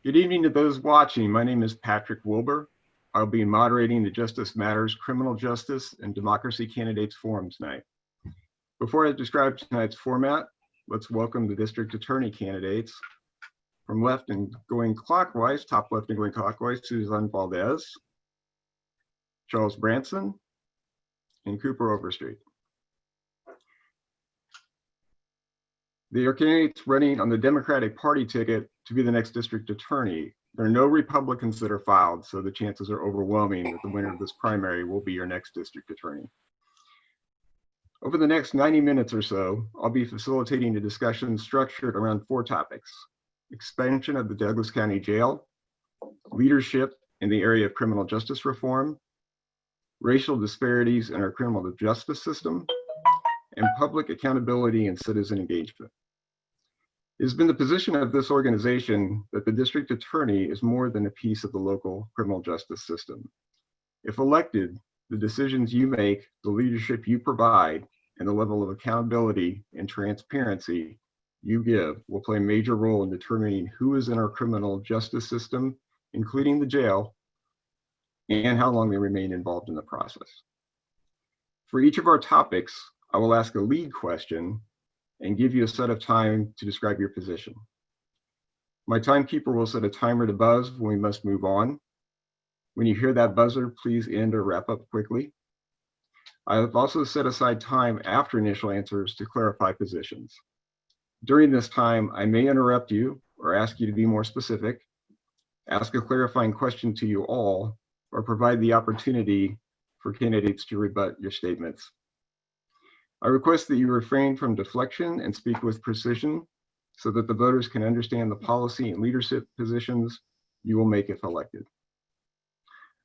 Good evening to those watching. My name is Partrick Wilbur. I'll be moderating the Justice Matters Criminal Justice and Democracy Candidates Forum tonight. Before I describe tonight's format, let's welcome the district attorney candidates. From left and going clockwise, top left and going clockwise, Susan Valdez, Charles Branson, and Cooper Overstreet. They are candidates running on the Democratic Party ticket to be the next district attorney. There are no Republicans that are filed, so the chances are overwhelming that the winner of this primary will be your next district attorney. Over the next 90 minutes or so, I'll be facilitating a discussion structured around 4 topics: expansion of the Douglas County Jail, leadership in the area of criminal justice reform, racial disparities in our criminal justice system, and public accountability and citizen engagement. It has been the position of this organization that the district attorney is more than a piece of the local criminal justice system. If elected, the decisions you make, the leadership you provide, and the level of accountability and transparency you give will play a major role in determining who is in our criminal justice system, including the jail, and how long they remain involved in the process. For each of our topics, I will ask a lead question and give you a set of time to describe your position. My timekeeper will set a timer to buzz when we must move on. When you hear that buzzer, please end or wrap up quickly. I have also set aside time after initial answers to clarify positions. During this time, I may interrupt you or ask you to be more specific, ask a clarifying question to you all, or provide the opportunity for candidates to rebut your statements. I request that you refrain from deflection and speak with precision so that the voters can understand the policy and leadership positions you will make if elected.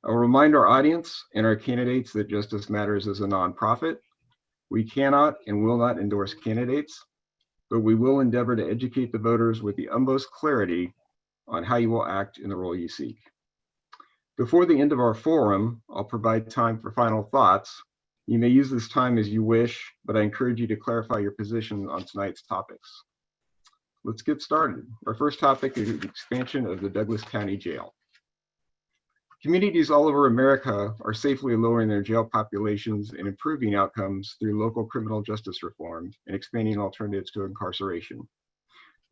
I will remind our audience and our candidates that Justice Matters is a nonprofit. We cannot and will not endorse candidates, but we will endeavor to educate the voters with the utmost clarity on how you will act in the role you seek. Before the end of our forum, I'll provide time for final thoughts. You may use this time as you wish, but I encourage you to clarify your position on tonight's topics. Let's get started. Our first topic is the expansion of the Douglas County Jail. Communities all over America are safely lowering their jail populations and improving outcomes through local criminal justice reform and expanding alternatives to incarceration.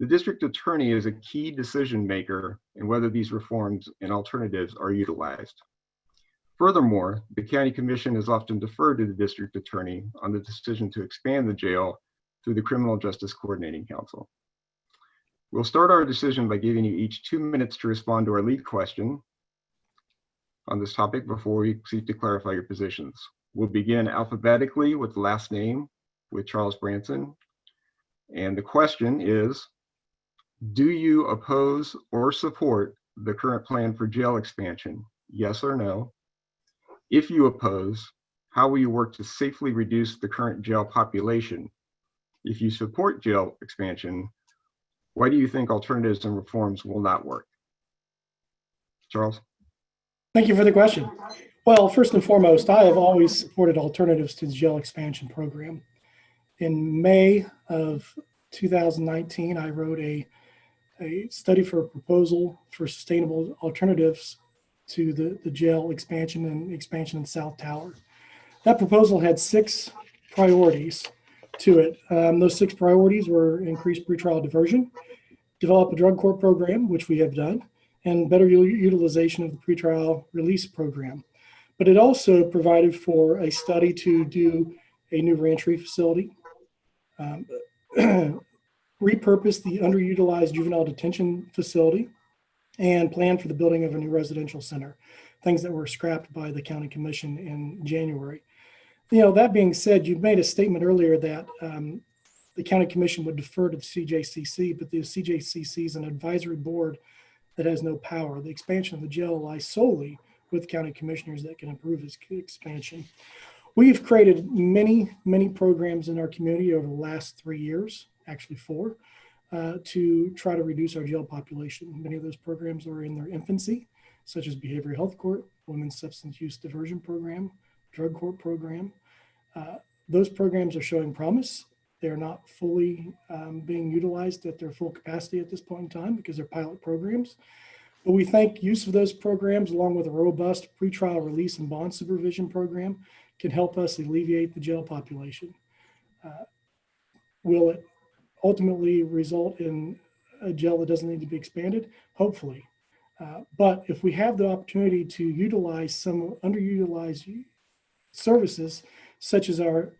The district attorney is a key decision maker in whether these reforms and alternatives are utilized. Furthermore, the county commission is often deferred to the district attorney on the decision to expand the jail through the Criminal Justice Coordinating Council. We'll start our decision by giving you each 2 minutes to respond to our lead question on this topic before we seek to clarify your positions. We'll begin alphabetically with the last name with Charles Branson. And the question is, do you oppose or support the current plan for jail expansion? Yes or no? If you oppose, how will you work to safely reduce the current jail population? If you support jail expansion, why do you think alternatives and reforms will not work? Charles? Thank you for the question. Well, first and foremost, I have always supported alternatives to the jail expansion program. In May of 2019, I wrote a study for a proposal for sustainable alternatives to the jail expansion and expansion in South Tower. That proposal had 6 priorities to it. Those 6 priorities were increased pretrial diversion, develop a drug court program, which we have done, and better utilization of the pretrial release program. But it also provided for a study to do a new reentry facility, repurpose the underutilized juvenile detention facility, and plan for the building of a new residential center, things that were scrapped by the county commission in January. That being said, you made a statement earlier that the county commission would defer to the CJCC, but the CJCC is an advisory board that has no power. The expansion of the jail lies solely with county commissioners that can approve this expansion. We've created many programs in our community over the last 3 years, actually 4, to try to reduce our jail population. Many of those programs are in their infancy, such as behavioral health court, women's substance use diversion program, drug court program. Those programs are showing promise. They're not fully being utilized at their full capacity at this point in time because they're pilot programs. But we think use of those programs, along with a robust pretrial release and bond supervision program, can help us alleviate the jail population. Will it ultimately result in a jail that doesn't need to be expanded? Hopefully. But if we have the opportunity to utilize some underutilized services, such as our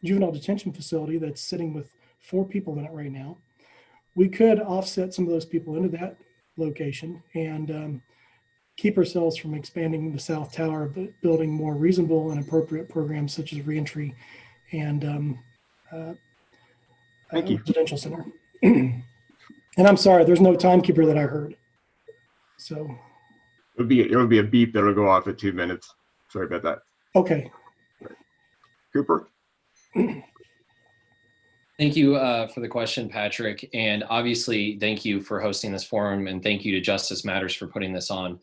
juvenile detention facility that's sitting with 4 people in it right now, we could offset some of those people into that location and keep ourselves from expanding the South Tower, but building more reasonable and appropriate programs such as reentry and Thank you. residential center. And I'm sorry, there's no timekeeper that I heard. So it would be a beep that'll go off at 2 minutes. Sorry about that. okay. Cooper? Thank you for the question, Patrick. And obviously, thank you for hosting this forum, and thank you to Justice Matters for putting this on.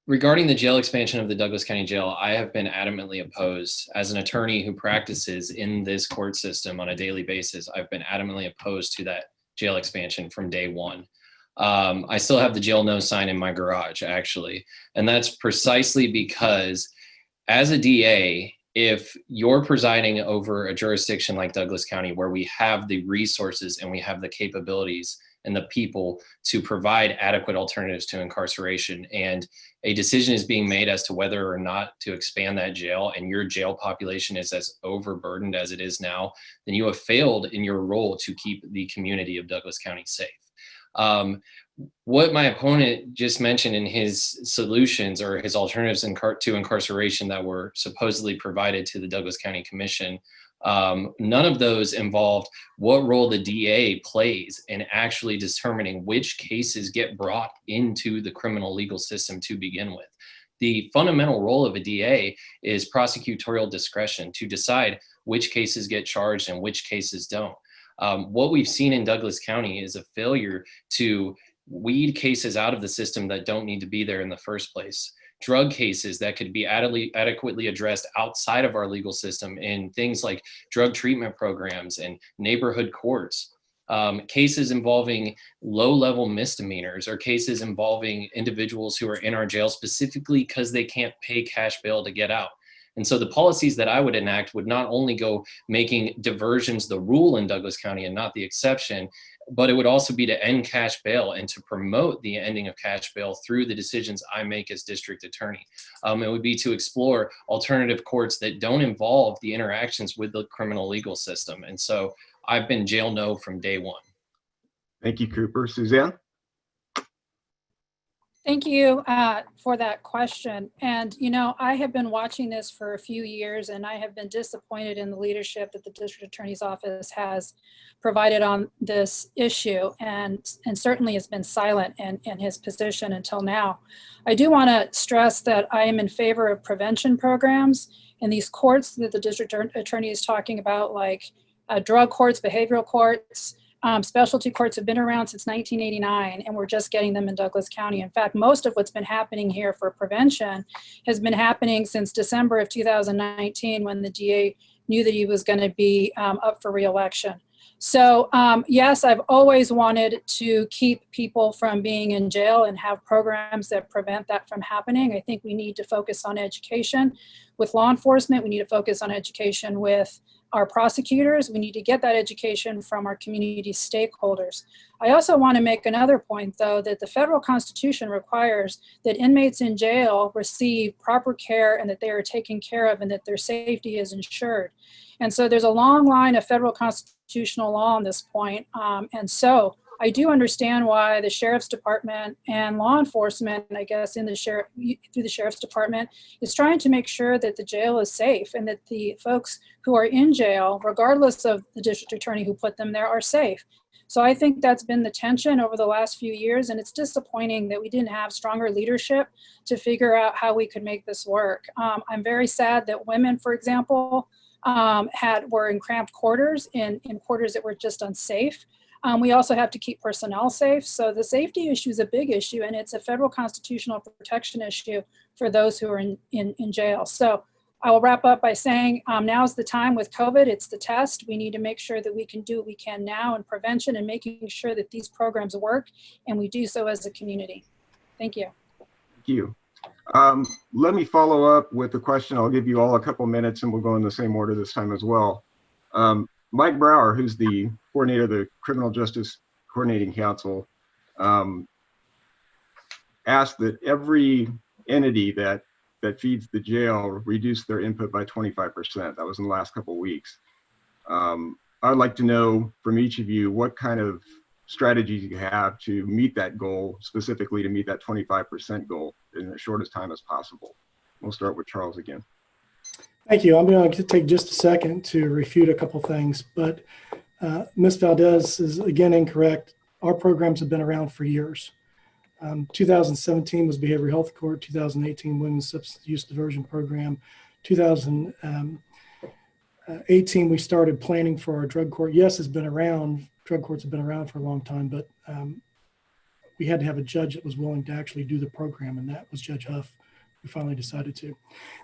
Regarding the jail expansion of the Douglas County Jail, I have been adamantly opposed. As an attorney who practices in this court system on a daily basis, I've been adamantly opposed to that jail expansion from day one. I still have the jail no sign in my garage, actually. And that's precisely because as a DA, if you're presiding over a jurisdiction like Douglas County, where we have the resources and we have the capabilities and the people to provide adequate alternatives to incarceration, and a decision is being made as to whether or not to expand that jail, and your jail population is as overburdened as it is now, then you have failed in your role to keep the community of Douglas County safe. What my opponent just mentioned in his solutions or his alternatives to incarceration that were supposedly provided to the Douglas County Commission, none of those involved what role the DA plays in actually determining which cases get brought into the criminal legal system to begin with. The fundamental role of a DA is prosecutorial discretion to decide which cases get charged and which cases don't. What we've seen in Douglas County is a failure to weed cases out of the system that don't need to be there in the first place. Drug cases that could be adequately addressed outside of our legal system in things like drug treatment programs and neighborhood courts. Cases involving low-level misdemeanors or cases involving individuals who are in our jail specifically because they can't pay cash bail to get out. And so the policies that I would enact would not only go making diversions the rule in Douglas County and not the exception, but it would also be to end cash bail and to promote the ending of cash bail through the decisions I make as district attorney. It would be to explore alternative courts that don't involve the interactions with the criminal legal system. And so I've been jail no from day one. Thank you, Cooper. Suzanne? Thank you for that question. And, you know, I have been watching this for a few years, and I have been disappointed in the leadership that the district attorney's office has provided on this issue, and certainly has been silent in his position until now. I do want to stress that I am in favor of prevention programs in these courts that the district attorney is talking about, like drug courts, behavioral courts. Specialty courts have been around since 1989, and we're just getting them in Douglas County. In fact, most of what's been happening here for prevention has been happening since December of 2019, when the DA knew that he was going to be up for re-election. So yes, I've always wanted to keep people from being in jail and have programs that prevent that from happening. I think we need to focus on education with law enforcement. We need to focus on education with our prosecutors. We need to get that education from our community stakeholders. I also want to make another point, though, that the federal Constitution requires that inmates in jail receive proper care and that they are taken care of and that their safety is ensured. And so there's a long line of federal constitutional law on this point. And so I do understand why the Sheriff's Department and law enforcement, I guess, through the Sheriff's Department, is trying to make sure that the jail is safe and that the folks who are in jail, regardless of the district attorney who put them there, are safe. So I think that's been the tension over the last few years, and it's disappointing that we didn't have stronger leadership to figure out how we could make this work. I'm very sad that women, for example, were in cramped quarters, in quarters that were just unsafe. We also have to keep personnel safe. So the safety issue is a big issue, and it's a federal constitutional protection issue for those who are in jail. So I will wrap up by saying now's the time with COVID. It's the test. We need to make sure that we can do what we can now in prevention and making sure that these programs work, and we do so as a community. Thank you. Thank you. Let me follow up with a question. I'll give you all a couple minutes and we'll go in the same order this time as well. Mike Brower, who's the coordinator of the Criminal Justice Coordinating Council, asked that every entity that feeds the jail reduce their input by 25%. That was in the last couple of weeks. I'd like to know from each of you what kind of strategies you have to meet that goal, specifically to meet that 25% goal in the shortest time as possible. We'll start with Charles again. Thank you. I'm going to take just a second to refute a couple things, but Ms. Valdez is again incorrect. Our programs have been around for years. 2017 was Behavioral Health Court, 2018 Women's Substance Use Diversion Program, 2018 we started planning for our drug court. Yes, it's been around. Drug courts have been around for a long time, but we had to have a judge that was willing to actually do the program, and that was Judge Huff, who finally decided to.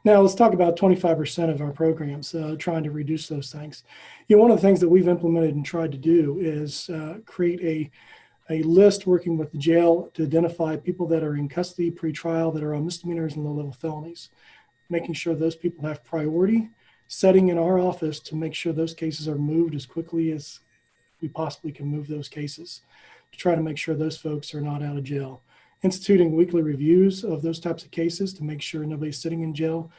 Now let's talk about 25% of our programs, trying to reduce those things. You know, one of the things that we've implemented and tried to do is create a list working with the jail to identify people that are in custody pre-trial that are on misdemeanors and low-level felonies, making sure those people have priority, setting in our office to make sure those cases are moved as quickly as we possibly can move those cases, to try to make sure those folks are not out of jail. Instituting weekly reviews of those types of cases to make sure nobody's sitting in jail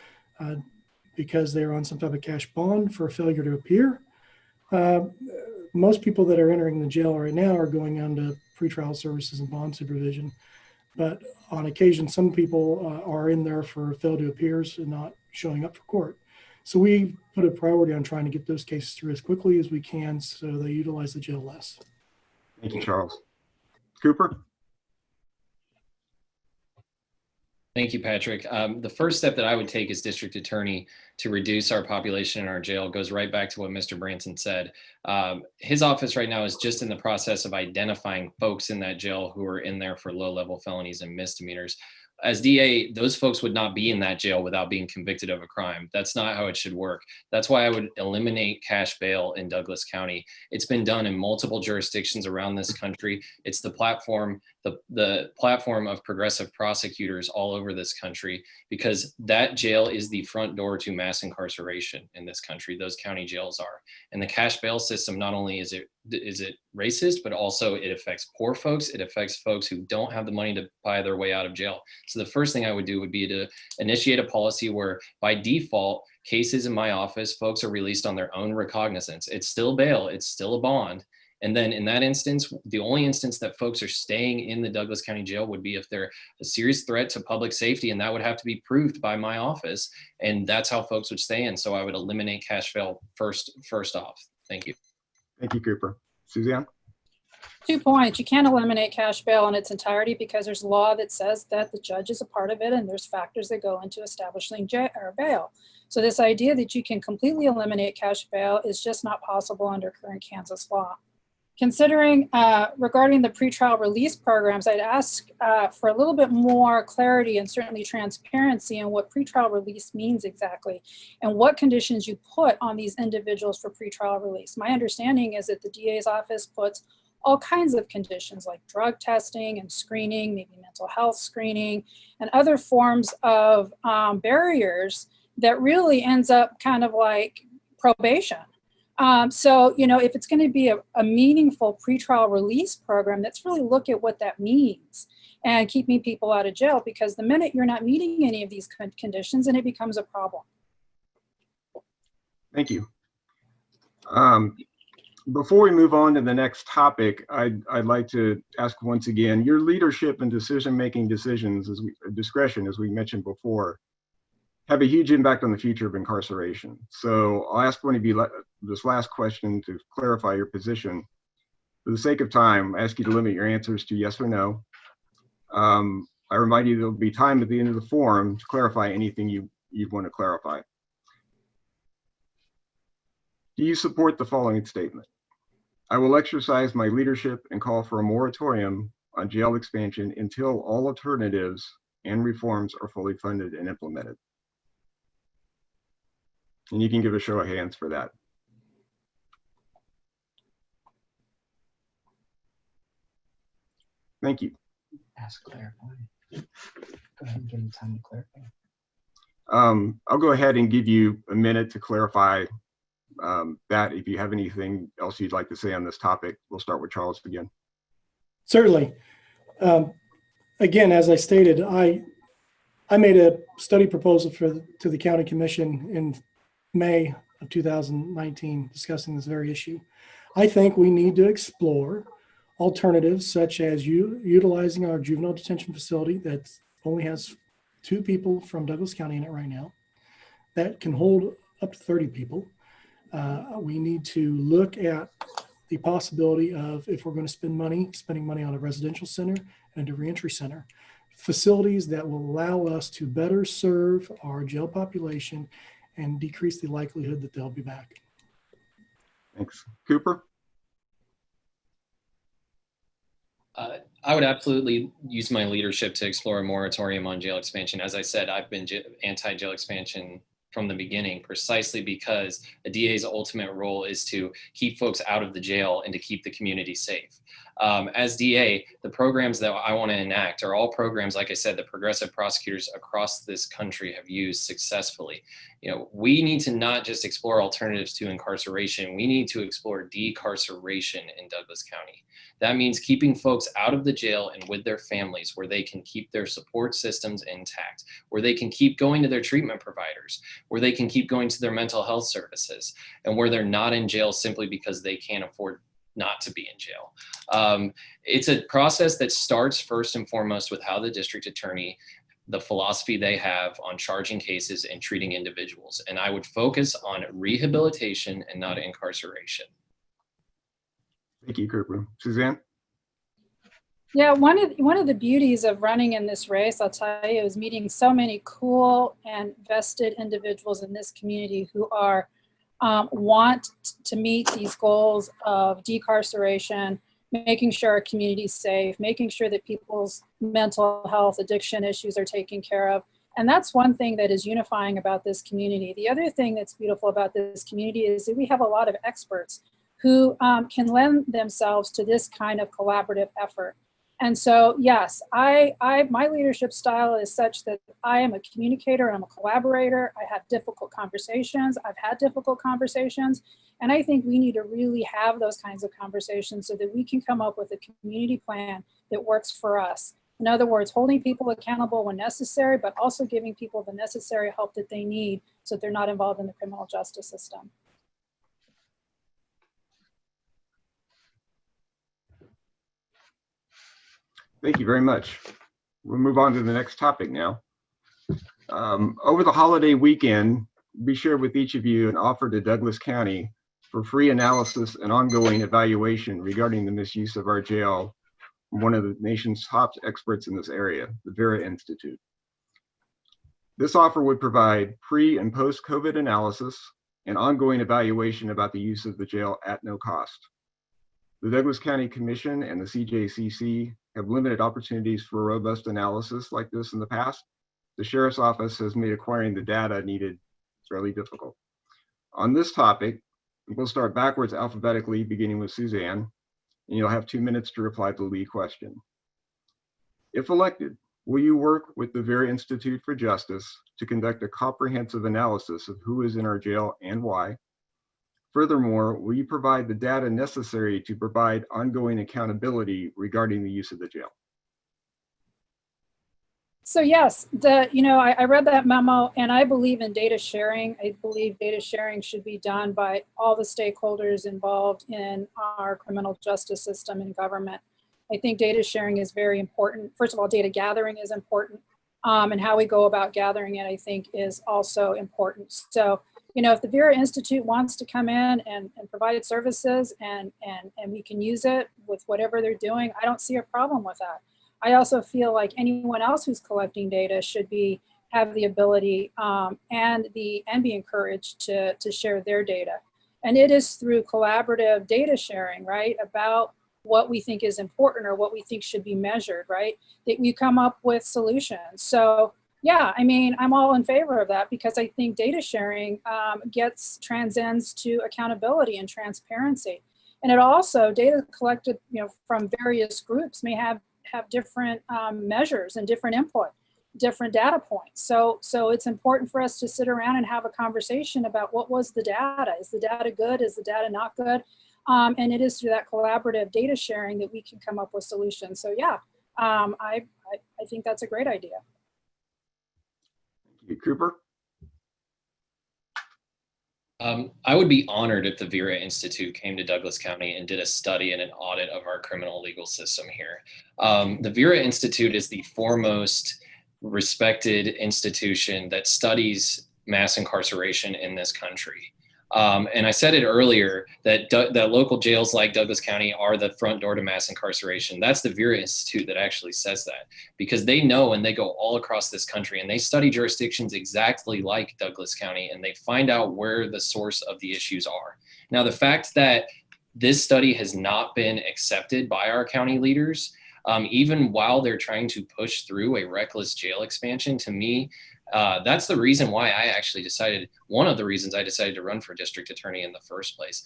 because they're on some type of cash bond for a failure to appear. Most people that are entering the jail right now are going on to pretrial services and bond supervision. But on occasion, some people are in there for failure to appears and not showing up for court. So we put a priority on trying to get those cases through as quickly as we can so they utilize the jail less. Thank you, Charles. Cooper? Thank you, Patrick. The first step that I would take as district attorney to reduce our population in our jail goes right back to what Mr. Branson said. His office right now is just in the process of identifying folks in that jail who are in there for low-level felonies and misdemeanors. As DA, those folks would not be in that jail without being convicted of a crime. That's not how it should work. That's why I would eliminate cash bail in Douglas County. It's been done in multiple jurisdictions around this country. It's the platform of progressive prosecutors all over this country, because that jail is the front door to mass incarceration in this country. Those county jails are. And the cash bail system, not only is it racist, but also it affects poor folks. It affects folks who don't have the money to buy their way out of jail. So the first thing I would do would be to initiate a policy where by default, cases in my office, folks are released on their own recognizance. It's still bail, it's still a bond. And then in that instance, the only instance that folks are staying in the Douglas County Jail would be if they're a serious threat to public safety, and that would have to be proved by my office. And that's how folks would stay in. So I would eliminate cash bail first off. Thank you. Thank you, Cooper. Suzanne? 2 points. You can't eliminate cash bail in its entirety because there's law that says that the judge is a part of it, and there's factors that go into establishing bail. So this idea that you can completely eliminate cash bail is just not possible under current Kansas law. Considering regarding the pretrial release programs, I'd ask for a little bit more clarity and certainly transparency in what pretrial release means exactly and what conditions you put on these individuals for pretrial release. My understanding is that the DA's office puts all kinds of conditions like drug testing and screening, maybe mental health screening, and other forms of barriers that really ends up kind of like probation. So, you know, if it's going to be a meaningful pretrial release program, let's really look at what that means and keeping people out of jail, because the minute you're not meeting any of these conditions, then it becomes a problem. Thank you. Before we move on to the next topic, I'd like to ask once again, your leadership and decision-making discretion, as we mentioned before, have a huge impact on the future of incarceration. So I'll ask one of you this last question to clarify your position. For the sake of time, I ask you to limit your answers to yes or no. I remind you there'll be time at the end of the forum to clarify anything you'd want to clarify. Do you support the following statement? I will exercise my leadership and call for a moratorium on jail expansion until all alternatives and reforms are fully funded and implemented. And you can give a show of hands for that. Thank you. Ask clarifying. Go ahead and give him time to clarify. I'll go ahead and give you a minute to clarify that. If you have anything else you'd like to say on this topic, we'll start with Charles again. Certainly. Again, as I stated, I made a study proposal to the county commission in May of 2019 discussing this very issue. I think we need to explore alternatives such as utilizing our juvenile detention facility that only has 2 people from Douglas County in it right now that can hold up to 30 people. We need to look at the possibility of, if we're going to spending money on a residential center and a reentry center, facilities that will allow us to better serve our jail population and decrease the likelihood that they'll be back. Thanks. Cooper? I would absolutely use my leadership to explore a moratorium on jail expansion. As I said, I've been anti-jail expansion from the beginning, precisely because a DA's ultimate role is to keep folks out of the jail and to keep the community safe. As DA, the programs that I want to enact are all programs, like I said, that progressive prosecutors across this country have used successfully. You know, we need to not just explore alternatives to incarceration, we need to explore decarceration in Douglas County. That means keeping folks out of the jail and with their families, where they can keep their support systems intact, where they can keep going to their treatment providers, where they can keep going to their mental health services, and where they're not in jail simply because they can't afford not to be in jail. It's a process that starts first and foremost with how the district attorney, the philosophy they have on charging cases and treating individuals. And I would focus on rehabilitation and not incarceration. Thank you, Cooper. Suzanne? Yeah, one of the beauties of running in this race, I'll tell you, is meeting so many cool and vested individuals in this community who are want to meet these goals of decarceration, making sure our community is safe, making sure that people's mental health, addiction issues are taken care of. And that's one thing that is unifying about this community. The other thing that's beautiful about this community is that we have a lot of experts who can lend themselves to this kind of collaborative effort. And so, yes, my leadership style is such that I am a communicator, I'm a collaborator, I have difficult conversations, I've had difficult conversations, and I think we need to really have those kinds of conversations so that we can come up with a community plan that works for us. In other words, holding people accountable when necessary, but also giving people the necessary help that they need so that they're not involved in the criminal justice system. Thank you very much. We'll move on to the next topic now. Over the holiday weekend, we shared with each of you an offer to Douglas County for free analysis and ongoing evaluation regarding the misuse of our jail from one of the nation's top experts in this area, the Vera Institute. This offer would provide pre and post-COVID analysis and ongoing evaluation about the use of the jail at no cost. The Douglas County Commission and the CJCC have limited opportunities for robust analysis like this in the past. The Sheriff's Office has made acquiring the data needed fairly difficult. On this topic, we'll start backwards alphabetically, beginning with Suzanne, and you'll have 2 minutes to reply to the lead question. If elected, will you work with the Vera Institute for Justice to conduct a comprehensive analysis of who is in our jail and why? Furthermore, will you provide the data necessary to provide ongoing accountability regarding the use of the jail? So yes, I read that memo and I believe in data sharing. I believe data sharing should be done by all the stakeholders involved in our criminal justice system and government. I think data sharing is very important. First of all, data gathering is important, and how we go about gathering it, I think, is also important. So, if the Vera Institute wants to come in and provide services and we can use it with whatever they're doing, I don't see a problem with that. I also feel like anyone else who's collecting data should have the ability and be encouraged to share their data. And it is through collaborative data sharing, right, about what we think is important or what we think should be measured, right, that we come up with solutions. So, Yeah, I mean, I'm all in favor of that because I think data sharing transcends to accountability and transparency. And it also, data collected, from various groups may have different measures and different input, different data points. So it's important for us to sit around and have a conversation about what was the data. Is the data good? Is the data not good? And it is through that collaborative data sharing that we can come up with solutions. So yeah, I think that's a great idea. Cooper? I would be honored if the Vera Institute came to Douglas County and did a study and an audit of our criminal legal system here. The Vera Institute is the foremost respected institution that studies mass incarceration in this country. And I said it earlier that local jails like Douglas County are the front door to mass incarceration. That's the Vera Institute that actually says that, because they know, and they go all across this country and they study jurisdictions exactly like Douglas County, and they find out where the source of the issues are. Now, the fact that this study has not been accepted by our county leaders, even while they're trying to push through a reckless jail expansion, to me, that's the reason why one of the reasons I decided to run for district attorney in the first place,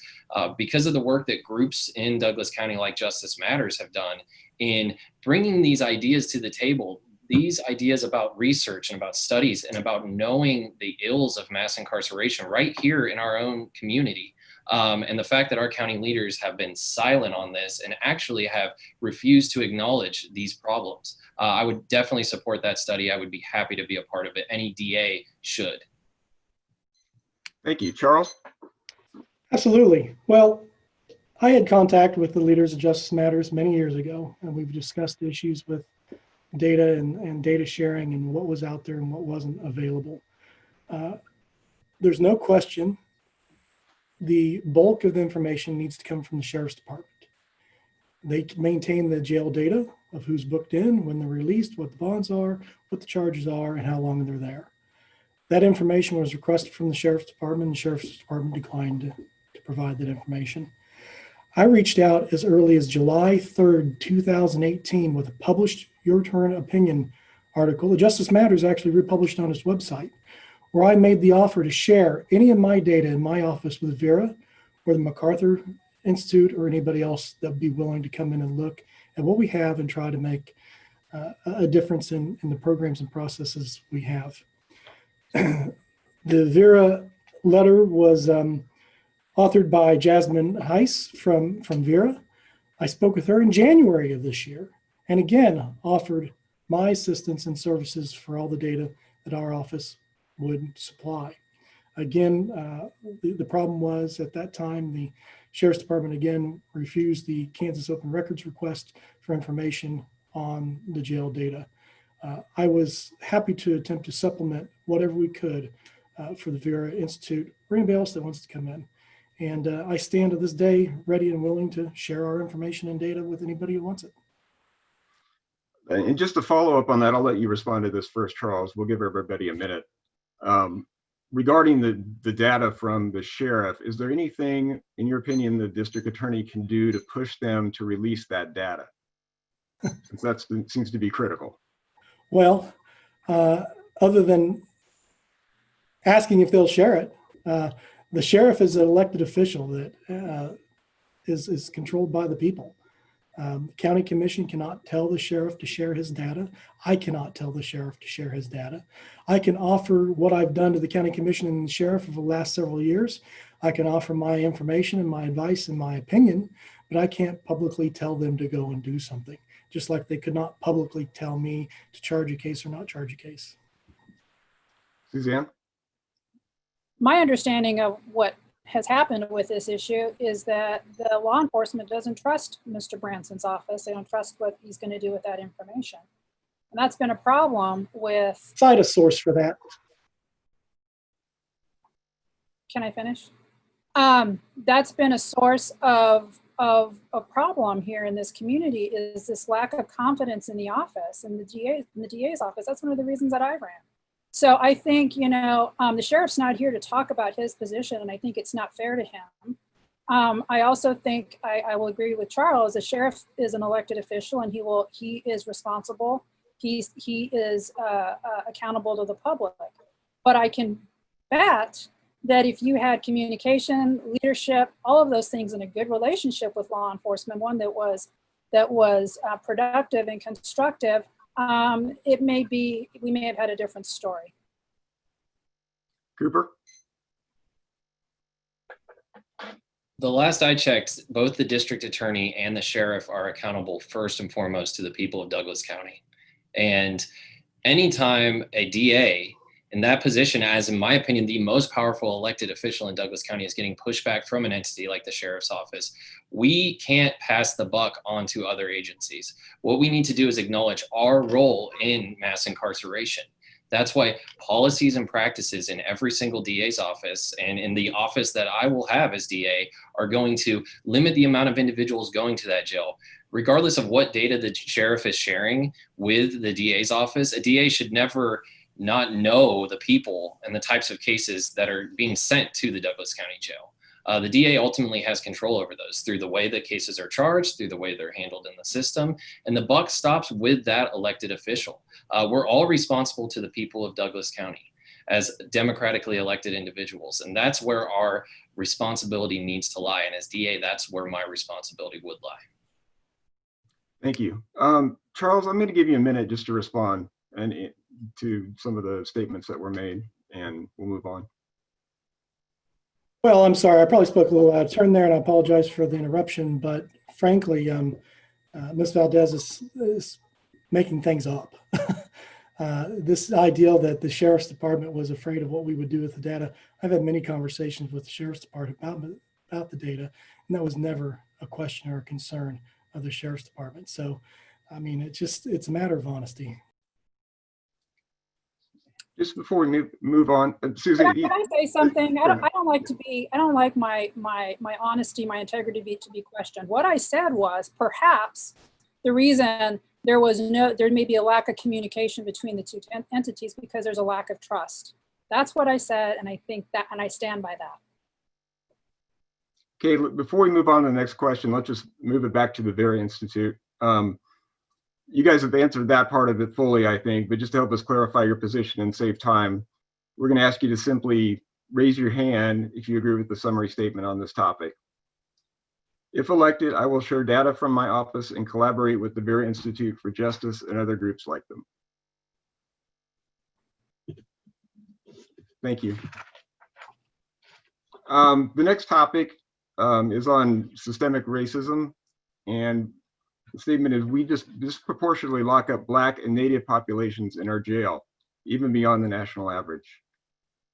because of the work that groups in Douglas County like Justice Matters have done in bringing these ideas to the table, these ideas about research and about studies and about knowing the ills of mass incarceration right here in our own community. And the fact that our county leaders have been silent on this and actually have refused to acknowledge these problems. I would definitely support that study. I would be happy to be a part of it. Any DA should. Thank you. Charles? Absolutely. Well, I had contact with the leaders of Justice Matters many years ago, and we've discussed issues with data and data sharing and what was out there and what wasn't available. There's no question the bulk of the information needs to come from the Sheriff's Department. They maintain the jail data of who's booked in, when they're released, what the bonds are, what the charges are, and how long they're there. That information was requested from the Sheriff's Department, and the Sheriff's Department declined to provide that information. I reached out as early as July 3rd, 2018 with a published Your Turn Opinion article. The Justice Matters actually republished on its website, where I made the offer to share any of my data in my office with Vera or the MacArthur Institute or anybody else that would be willing to come in and look at what we have and try to make a difference in the programs and processes we have. The Vera letter was authored by Jasmine Heiss from Vera. I spoke with her in January of this year, and again offered my assistance and services for all the data that our office would supply. Again, the problem was at that time, the Sheriff's Department again refused the Kansas Open Records request for information on the jail data. I was happy to attempt to supplement whatever we could for the Vera Institute or anybody else that wants to come in. And I stand to this day ready and willing to share our information and data with anybody who wants it. And just to follow up on that, I'll let you respond to this first, Charles. We'll give everybody a minute. Regarding the data from the sheriff, is there anything, in your opinion, the district attorney can do to push them to release that data? Since that seems to be critical. Well, other than asking if they'll share it, the sheriff is an elected official that is controlled by the people. The county commission cannot tell the sheriff to share his data. I cannot tell the sheriff to share his data. I can offer what I've done to the county commission and the sheriff over the last several years. I can offer my information and my advice and my opinion, but I can't publicly tell them to go and do something, just like they could not publicly tell me to charge a case or not charge a case. Suzanne? My understanding of what has happened with this issue is that the law enforcement doesn't trust Mr. Branson's office. They don't trust what he's going to do with that information. And that's been a problem with... Cite a source for that. Can I finish? That's been a source of a problem here in this community, is this lack of confidence in the office, in the DA's office. That's one of the reasons that I ran. So I think, the sheriff's not here to talk about his position, and I think it's not fair to him. I also think I will agree with Charles. The sheriff is an elected official, and he is responsible he is accountable to the public. But I can bet that if you had communication, leadership, all of those things in a good relationship with law enforcement, one that was productive and constructive, we may have had a different story. Cooper? The last I checked, both the district attorney and the sheriff are accountable first and foremost to the people of Douglas County. And anytime a DA in that position, as in my opinion, the most powerful elected official in Douglas County, is getting pushback from an entity like the sheriff's office, we can't pass the buck on to other agencies. What we need to do is acknowledge our role in mass incarceration. That's why policies and practices in every single DA's office and in the office that I will have as DA are going to limit the amount of individuals going to that jail. Regardless of what data the sheriff is sharing with the DA's office, a DA should never not know the people and the types of cases that are being sent to the Douglas County Jail. The DA ultimately has control over those through the way the cases are charged, through the way they're handled in the system, and the buck stops with that elected official. We're all responsible to the people of Douglas County as democratically elected individuals, and that's where our responsibility needs to lie. And as DA, that's where my responsibility would lie. Thank you. Charles, I'm going to give you a minute just to respond to some of the statements that were made, and we'll move on. Well, I'm sorry, I probably spoke a little out of turn there, and I apologize for the interruption, but frankly, Ms. Valdez is making things up. This idea that the Sheriff's Department was afraid of what we would do with the data, I've had many conversations with the Sheriff's Department about the data, and that was never a question or a concern of the Sheriff's Department. So, I mean, it's a matter of honesty. Just before we move on, Susan. Can I say something? I don't like my honesty, my integrity to be questioned. What I said was perhaps the reason there may be a lack of communication between the two entities because there's a lack of trust. That's what I said, and I think that, and I stand by that. Okay, before we move on to the next question, let's just move it back to the VERA Institute. You guys have answered that part of it fully, I think, but just to help us clarify your position and save time, we're going to ask you to simply raise your hand if you agree with the summary statement on this topic. If elected, I will share data from my office and collaborate with the VERA Institute for Justice and other groups like them. Thank you. The next topic is on systemic racism, and the statement is we just disproportionately lock up Black and Native populations in our jail, even beyond the national average.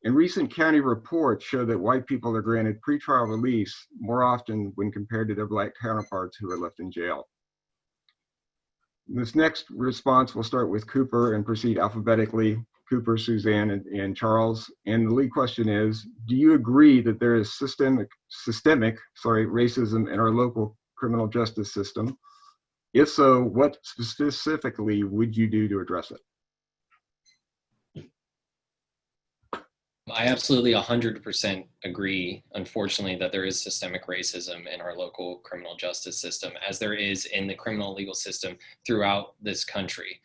And recent county reports show that white people are granted pretrial release more often when compared to their Black counterparts who are left in jail. This next response will start with Cooper and proceed alphabetically. Cooper, Suzanne, and Charles. And the lead question is, do you agree that there is systemic racism in our local criminal justice system? If so, what specifically would you do to address it? I absolutely 100% agree, unfortunately, that there is systemic racism in our local criminal justice system, as there is in the criminal legal system throughout this country.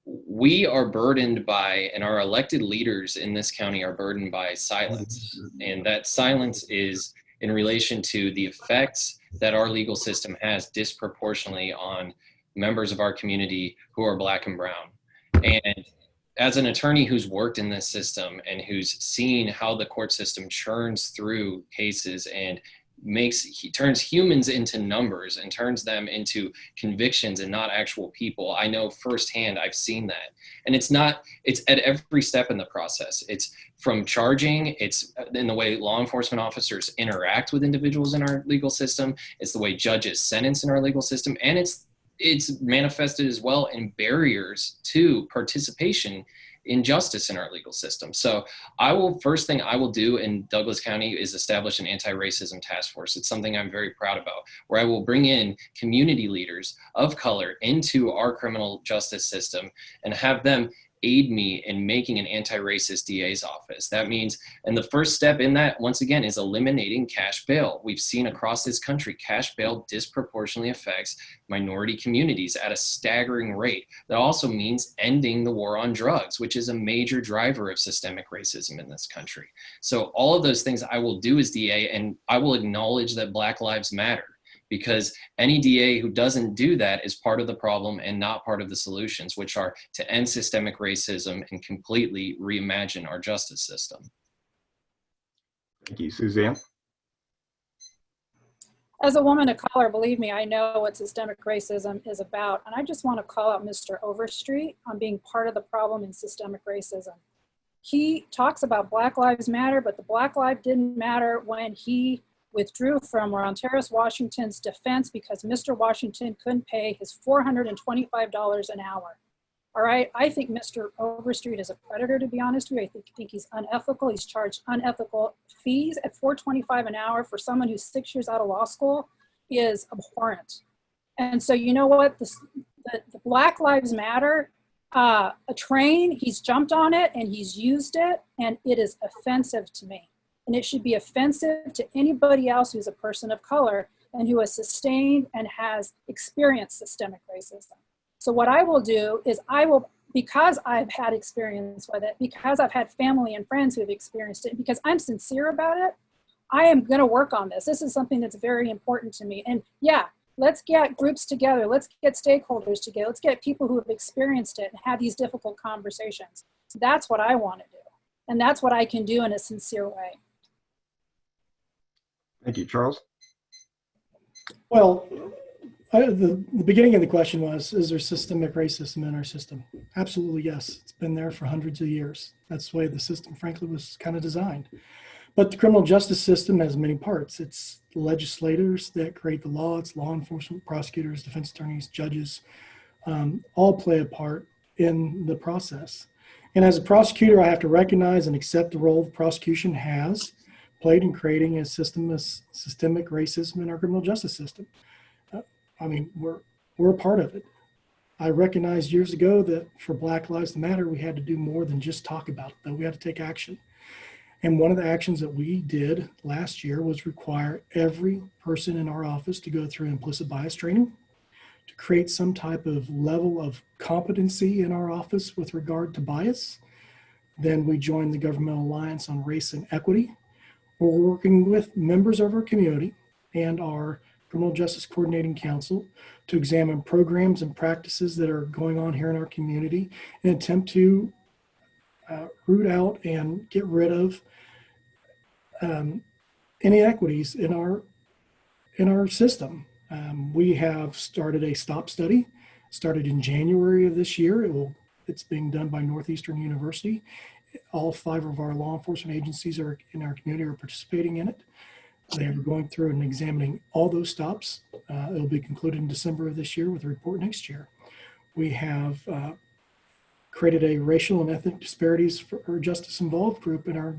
We are burdened by, and our elected leaders in this county are burdened by silence. And that silence is in relation to the effects that our legal system has disproportionately on members of our community who are Black and brown. And as an attorney who's worked in this system and who's seen how the court system churns through cases and turns humans into numbers and turns them into convictions and not actual people, I know firsthand, I've seen that. And it's at every step in the process. It's from charging, it's in the way law enforcement officers interact with individuals in our legal system, it's the way judges sentence in our legal system, and it's manifested as well in barriers to participation in justice in our legal system. So first thing I will do in Douglas County is establish an anti-racism task force. It's something I'm very proud about, where I will bring in community leaders of color into our criminal justice system and have them aid me in making an anti-racist DA's office. That means, and the first step in that, once again, is eliminating cash bail. We've seen across this country, cash bail disproportionately affects minority communities at a staggering rate. That also means ending the war on drugs, which is a major driver of systemic racism in this country. So all of those things I will do as DA, and I will acknowledge that Black Lives Matter, because any DA who doesn't do that is part of the problem and not part of the solutions, which are to end systemic racism and completely reimagine our justice system. Thank you. Suzanne? As a woman of color, believe me, I know what systemic racism is about. And I just want to call out Mr. Overstreet on being part of the problem in systemic racism. He talks about Black Lives Matter, but the Black Lives didn't matter when he withdrew from Ronteros Washington's defense because Mr. Washington couldn't pay his $425 an hour. All right, I think Mr. Overstreet is a predator, to be honest with you. I think he's unethical. He's charged unethical fees at $425 an hour for someone who's 6 years out of law school is abhorrent. And so you know what, the Black Lives Matter, a train, he's jumped on it and he's used it, and it is offensive to me. And it should be offensive to anybody else who's a person of color and who has sustained and has experienced systemic racism. So what I will do is because I've had experience with it, because I've had family and friends who have experienced it, because I'm sincere about it, I am gonna work on this. This is something that's very important to me. And yeah, let's get groups together. Let's get stakeholders together. Let's get people who have experienced it and have these difficult conversations. That's what I wanna do. And that's what I can do in a sincere way. Thank you. Charles? Well, the beginning of the question was, is there systemic racism in our system? Absolutely, yes. It's been there for hundreds of years. That's the way the system, frankly, was kind of designed. But the criminal justice system has many parts. It's legislators that create the law. It's law enforcement, prosecutors, defense attorneys, judges, all play a part in the process. And as a prosecutor, I have to recognize and accept the role the prosecution has played in creating a system of systemic racism in our criminal justice system. I mean, we're a part of it. I recognized years ago that for Black Lives Matter, we had to do more than just talk about it, that we had to take action. And one of the actions that we did last year was require every person in our office to go through implicit bias training to create some type of level of competency in our office with regard to bias. Then we joined the Governmental Alliance on Race and Equity. We're working with members of our community and our Criminal Justice Coordinating Council to examine programs and practices that are going on here in our community in an attempt to root out and get rid of inequities in our system. We have started a STOP study, started in January of this year. It's being done by Northeastern University. All 5 of our law enforcement agencies in our community are participating in it. They are going through and examining all those stops. It'll be concluded in December of this year with a report next year. We have created a racial and ethnic disparities for justice involved group in our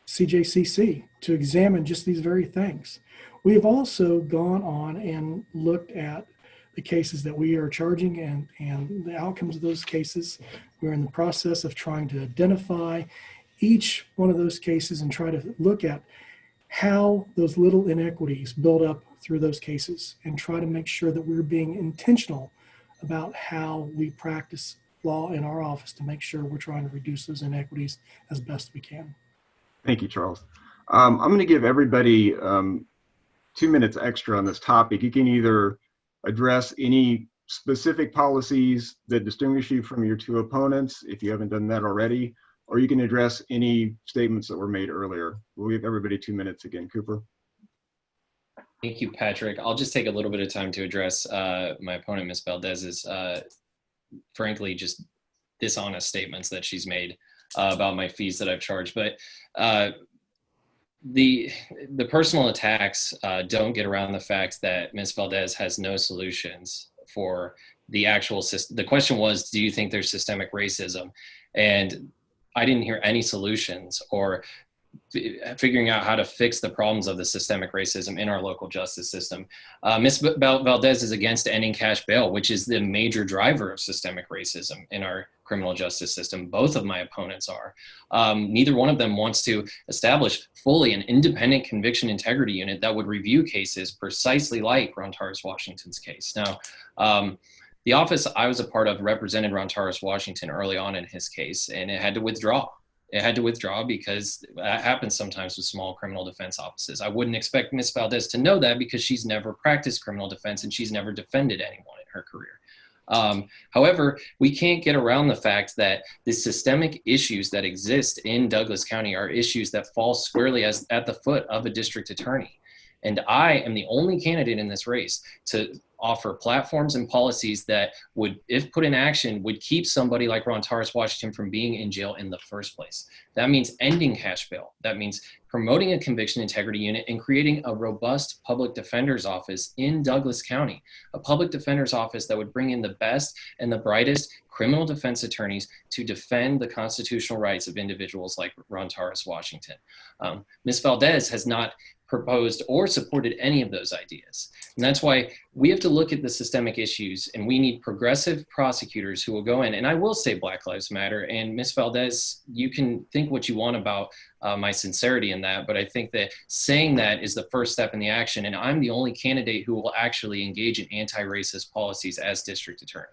CJCC to examine just these very things. We have also gone on and looked at the cases that we are charging and the outcomes of those cases. We're in the process of trying to identify each one of those cases and try to look at how those little inequities build up through those cases and try to make sure that we're being intentional about how we practice law in our office to make sure we're trying to reduce those inequities as best we can. Thank you, Charles. I'm going to give everybody 2 minutes extra on this topic. You can either address any specific policies that distinguish you from your 2 opponents, if you haven't done that already, or you can address any statements that were made earlier. We'll give everybody 2 minutes again. Cooper. Thank you, Patrick. I'll just take a little bit of time to address my opponent, Ms. Valdez's, frankly, just dishonest statements that she's made about my fees that I've charged. But the personal attacks don't get around the fact that Ms. Valdez has no solutions for the actual system. The question was, do you think there's systemic racism? And I didn't hear any solutions or figuring out how to fix the problems of the systemic racism in our local justice system. Ms. Valdez is against ending cash bail, which is the major driver of systemic racism in our criminal justice system. Both of my opponents are. Neither one of them wants to establish fully an independent conviction integrity unit that would review cases precisely like Ron Torres Washington's case. Now, the office I was a part of represented Ron Torres Washington early on in his case, and it had to withdraw. It had to withdraw because that happens sometimes with small criminal defense offices. I wouldn't expect Ms. Valdez to know that because she's never practiced criminal defense and she's never defended anyone in her career. However, we can't get around the fact that the systemic issues that exist in Douglas County are issues that fall squarely at the foot of a district attorney. And I am the only candidate in this race to offer platforms and policies that would, if put in action, would keep somebody like Ron Torres Washington from being in jail in the first place. That means ending cash bail. That means promoting a conviction integrity unit and creating a robust public defender's office in Douglas County, a public defender's office that would bring in the best and the brightest criminal defense attorneys to defend the constitutional rights of individuals like Ron Torres Washington. Ms. Valdez has not proposed or supported any of those ideas. And that's why we have to look at the systemic issues, and we need progressive prosecutors who will go in. And I will say Black Lives Matter. And Ms. Valdez, you can think what you want about my sincerity in that, but I think that saying that is the first step in the action. And I'm the only candidate who will actually engage in anti-racist policies as district attorney.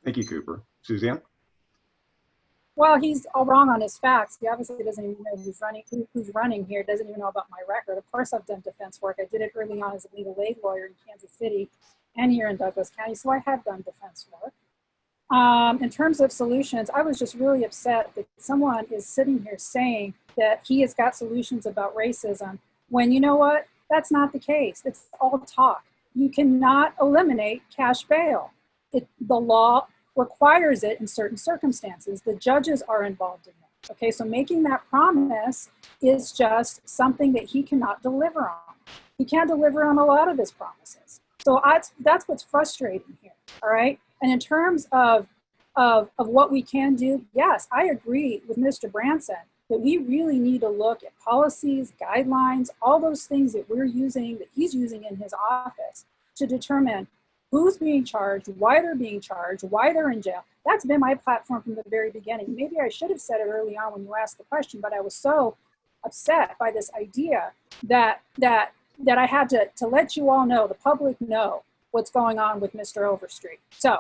Thank you, Cooper. Suzanne? Well, he's all wrong on his facts. He obviously doesn't even know who's running here, doesn't even know about my record. Of course, I've done defense work. I did it early on as a legal aid lawyer in Kansas City and here in Douglas County, so I have done defense work. In terms of solutions, I was just really upset that someone is sitting here saying that he has got solutions about racism, when you know what? That's not the case. It's all talk. You cannot eliminate cash bail. The law requires it in certain circumstances. The judges are involved in it. Okay, so making that promise is just something that he cannot deliver on. He can't deliver on a lot of his promises. So that's what's frustrating here, all right? And in terms of what we can do, yes, I agree with Mr. Branson that we really need to look at policies, guidelines, all those things that we're using, that he's using in his office to determine who's being charged, why they're being charged, why they're in jail. That's been my platform from the very beginning. Maybe I should have said it early on when you asked the question, but I was so upset by this idea that I had to let you all know, the public know, what's going on with Mr. Overstreet. So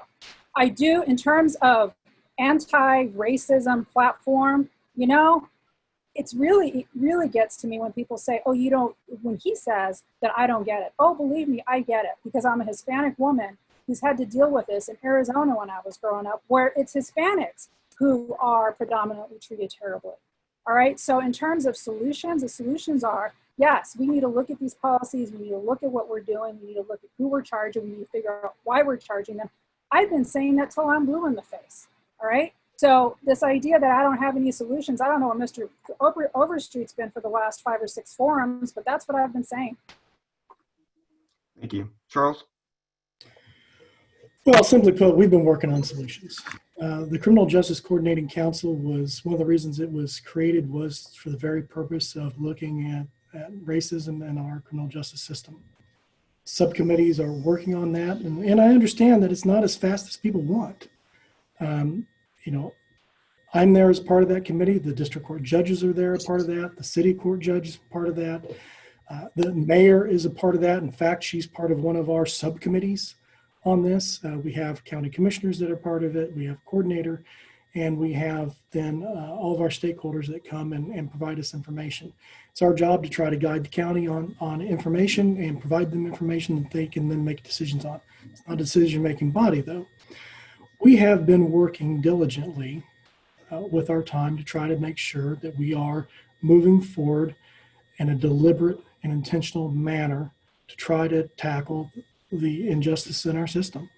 I do, in terms of anti-racism platform, you know, it really gets to me when people say, oh, you don't, when he says that I don't get it. Oh, believe me, I get it, because I'm a Hispanic woman who's had to deal with this in Arizona when I was growing up, where it's Hispanics who are predominantly treated terribly. All right, so in terms of solutions, the solutions are, yes, we need to look at these policies, we need to look at what we're doing, we need to look at who we're charging, we need to figure out why we're charging them. I've been saying that till I'm blue in the face, all right? So this idea that I don't have any solutions, I don't know what Mr. Overstreet's been for the last 5 or 6 forums, but that's what I've been saying. Thank you. Charles? Well, simply put, we've been working on solutions. The Criminal Justice Coordinating Council was one of the reasons it was created, was for the very purpose of looking at racism in our criminal justice system. Subcommittees are working on that, and I understand that it's not as fast as people want. You know, I'm there as part of that committee. The district court judges are there as part of that. The city court judge is part of that. The mayor is a part of that. In fact, she's part of one of our subcommittees on this. We have county commissioners that are part of it. We have coordinator, and we have then all of our stakeholders that come and provide us information. It's our job to try to guide the county on information and provide them information that they can then make decisions on. It's not a decision-making body, though. We have been working diligently with our time to try to make sure that we are moving forward in a deliberate and intentional manner to try to tackle the injustice in our system.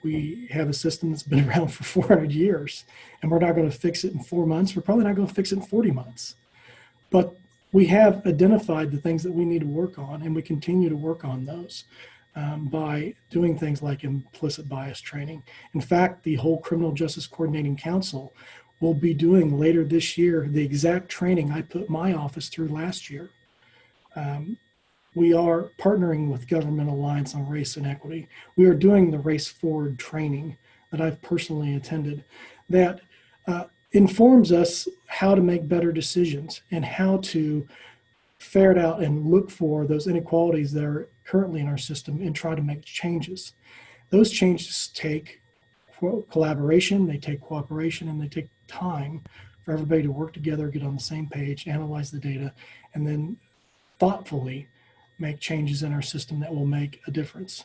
We have a system that's been around for 400 years, and we're not going to fix it in 4 months. We're probably not going to fix it in 40 months. But we have identified the things that we need to work on, and we continue to work on those. By doing things like implicit bias training. In fact, the whole Criminal Justice Coordinating Council will be doing later this year the exact training I put my office through last year. We are partnering with Government Alliance on Race and Equity. We are doing the Race Forward training that I've personally attended that informs us how to make better decisions and how to ferret out and look for those inequalities that are currently in our system and try to make changes. Those changes take collaboration, they take cooperation, and they take time for everybody to work together, get on the same page, analyze the data, and then thoughtfully make changes in our system that will make a difference.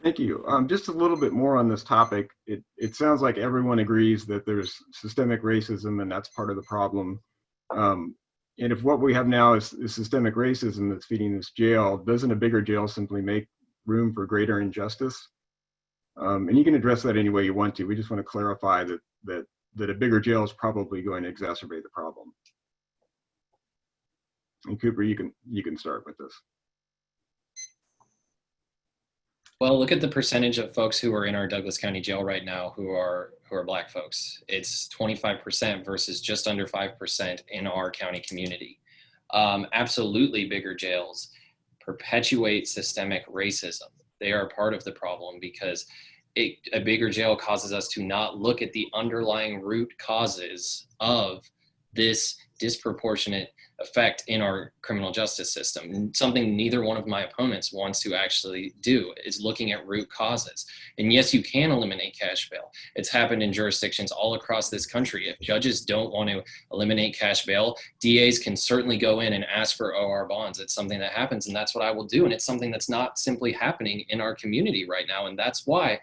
Thank you. Just a little bit more on this topic. It sounds like everyone agrees that there's systemic racism and that's part of the problem. And if what we have now is systemic racism that's feeding this jail, doesn't a bigger jail simply make room for greater injustice? And you can address that any way you want to. We just want to clarify that a bigger jail is probably going to exacerbate the problem. And Cooper, you can start with this. Well, look at the percentage of folks who are in our Douglas County Jail right now who are Black folks. It's 25% versus just under 5% in our county community. Absolutely, bigger jails perpetuate systemic racism. They are part of the problem because a bigger jail causes us to not look at the underlying root causes of this disproportionate effect in our criminal justice system. And something neither one of my opponents wants to actually do is looking at root causes. And yes, you can eliminate cash bail. It's happened in jurisdictions all across this country. If judges don't want to eliminate cash bail, DAs can certainly go in and ask for OR bonds. It's something that happens, and that's what I will do. And it's something that's not simply happening in our community right now. And that's why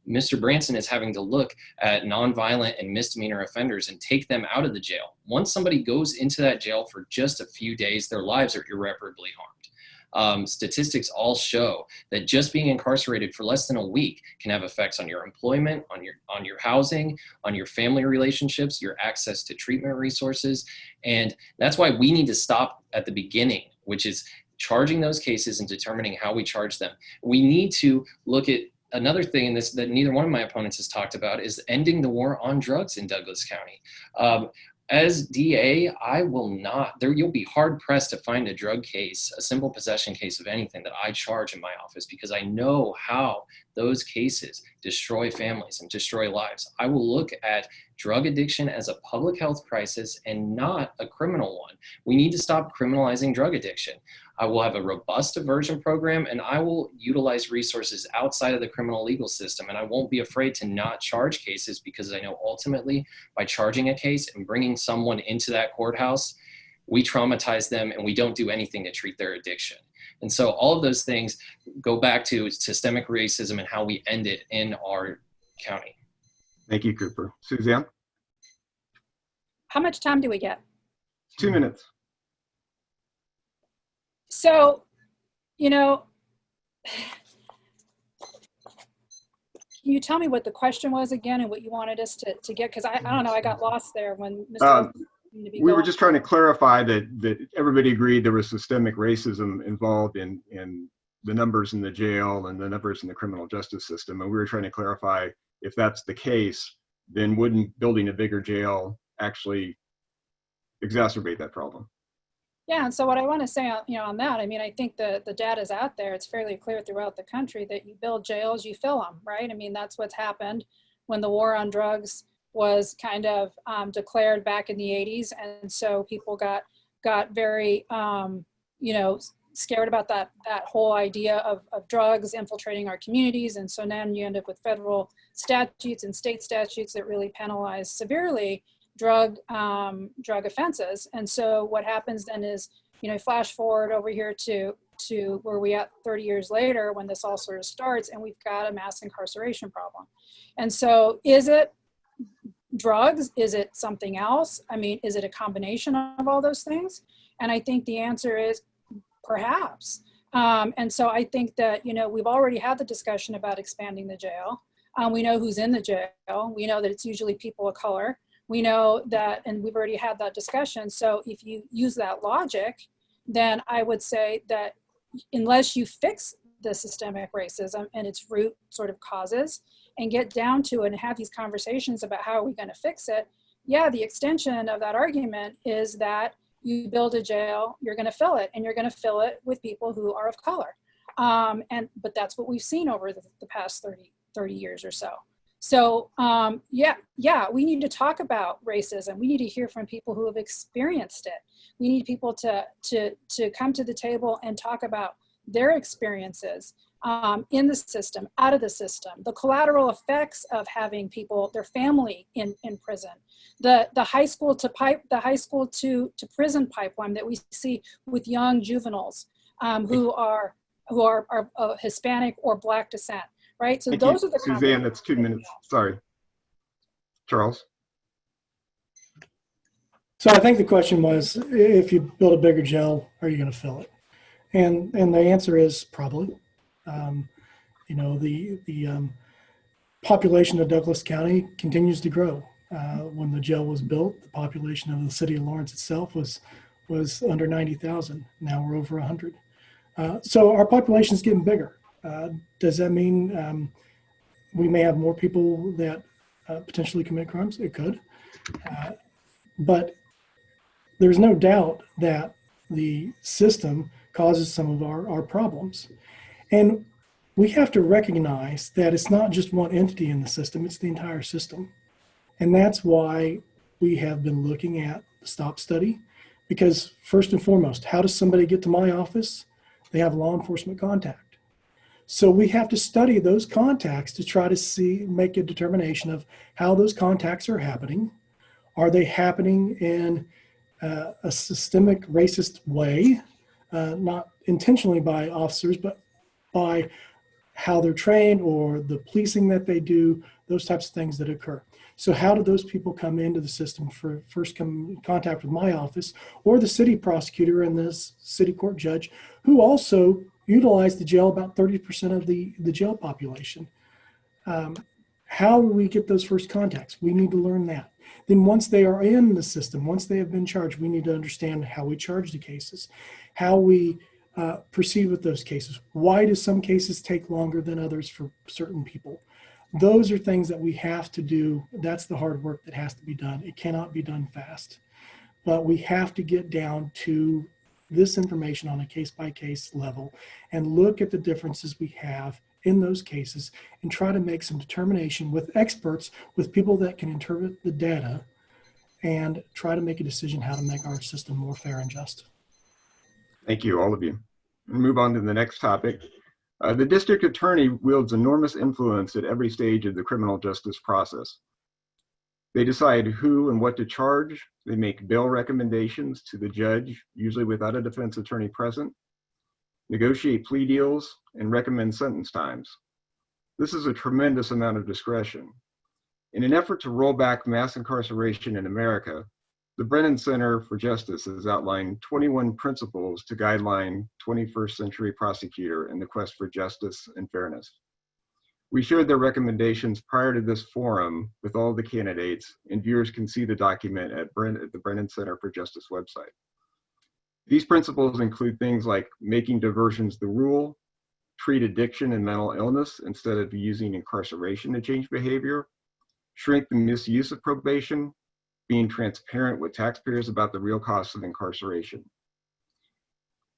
Mr. Branson is having to look at nonviolent and misdemeanor offenders and take them out of the jail. Once somebody goes into that jail for just a few days, their lives are irreparably harmed. Statistics all show that just being incarcerated for less than a week can have effects on your employment, on your housing, on your family relationships, your access to treatment resources. And that's why we need to stop at the beginning, which is charging those cases and determining how we charge them. We need to look at another thing in this that neither one of my opponents has talked about is ending the war on drugs in Douglas County. As DA, I will not, you'll be hard pressed to find a drug case, a simple possession case of anything that I charge in my office because I know how those cases destroy families and destroy lives. I will look at drug addiction as a public health crisis and not a criminal one. We need to stop criminalizing drug addiction. I will have a robust diversion program and I will utilize resources outside of the criminal legal system. And I won't be afraid to not charge cases because I know ultimately by charging a case and bringing someone into that courthouse, we traumatize them and we don't do anything to treat their addiction. And so all of those things go back to systemic racism and how we end it in our county. Thank you, Cooper. Suzanne? How much time do we get? 2 minutes. So, can you tell me what the question was again and what you wanted us to get? Because I don't know, I got lost there when Mr. We were just trying to clarify that everybody agreed there was systemic racism involved in the numbers in the jail and the numbers in the criminal justice system. And we were trying to clarify if that's the case, then wouldn't building a bigger jail actually exacerbate that problem? Yeah, and so what I want to say on that, I mean, I think the data is out there. It's fairly clear throughout the country that you build jails, you fill them, right? I mean, that's what's happened when the war on drugs was kind of declared back in the 80s. And so people got very, scared about that whole idea of drugs infiltrating our communities. And so then you end up with federal statutes and state statutes that really penalize severely drug offenses. And so what happens then is, flash forward over here to where we at 30 years later when this all sort of starts and we've got a mass incarceration problem. And so is it drugs? Is it something else? I mean, is it a combination of all those things? And I think the answer is perhaps. And so I think that, we've already had the discussion about expanding the jail. We know who's in the jail. We know that it's usually people of color. We know that, and we've already had that discussion. So if you use that logic, then I would say that unless you fix the systemic racism and its root sort of causes, and get down to it and have these conversations about how are we going to fix it, yeah, the extension of that argument is that you build a jail, you're going to fill it, and you're going to fill it with people who are of color. But that's what we've seen over the past 30 years or so. So yeah, we need to talk about racism. We need to hear from people who have experienced it. We need people to come to the table and talk about their experiences in the system, out of the system, the collateral effects of having people, their family in prison, the high school to prison pipeline that we see with young juveniles who are Hispanic or Black descent, right? So those are the Suzanne, that's 2 minutes. Sorry. Charles? So I think the question was, if you build a bigger jail, are you going to fill it? And the answer is probably. You know, the population of Douglas County continues to grow. When the jail was built, the population of the city of Lawrence itself was under 90,000. Now we're over 100. So our population is getting bigger. Does that mean we may have more people that potentially commit crimes? It could. But there's no doubt that the system causes some of our problems. And we have to recognize that it's not just one entity in the system, it's the entire system. And that's why we have been looking at the STOP study, because first and foremost, how does somebody get to my office? They have law enforcement contact. So we have to study those contacts to try to make a determination of how those contacts are happening. Are they happening in a systemic racist way, not intentionally by officers, but by how they're trained or the policing that they do, those types of things that occur. So how do those people come into the system for first come in contact with my office or the city prosecutor and the city court judge, who also utilize the jail about 30% of the jail population? How do we get those first contacts? We need to learn that. Then once they are in the system, once they have been charged, we need to understand how we charge the cases, how we proceed with those cases. Why do some cases take longer than others for certain people? Those are things that we have to do. That's the hard work that has to be done. It cannot be done fast, but we have to get down to this information on a case-by-case level and look at the differences we have in those cases and try to make some determination with experts, with people that can interpret the data, and try to make a decision how to make our system more fair and just. Thank you, all of you. We'll move on to the next topic. The district attorney wields enormous influence at every stage of the criminal justice process. They decide who and what to charge. They make bail recommendations to the judge, usually without a defense attorney present, negotiate plea deals, and recommend sentence times. This is a tremendous amount of discretion. In an effort to roll back mass incarceration in America, the Brennan Center for Justice has outlined 21 principles to guideline 21st century prosecutor in the quest for justice and fairness. We shared their recommendations prior to this forum with all the candidates, and viewers can see the document at the Brennan Center for Justice website. These principles include things like making diversions the rule, treat addiction and mental illness instead of using incarceration to change behavior, shrink the misuse of probation, being transparent with taxpayers about the real costs of incarceration.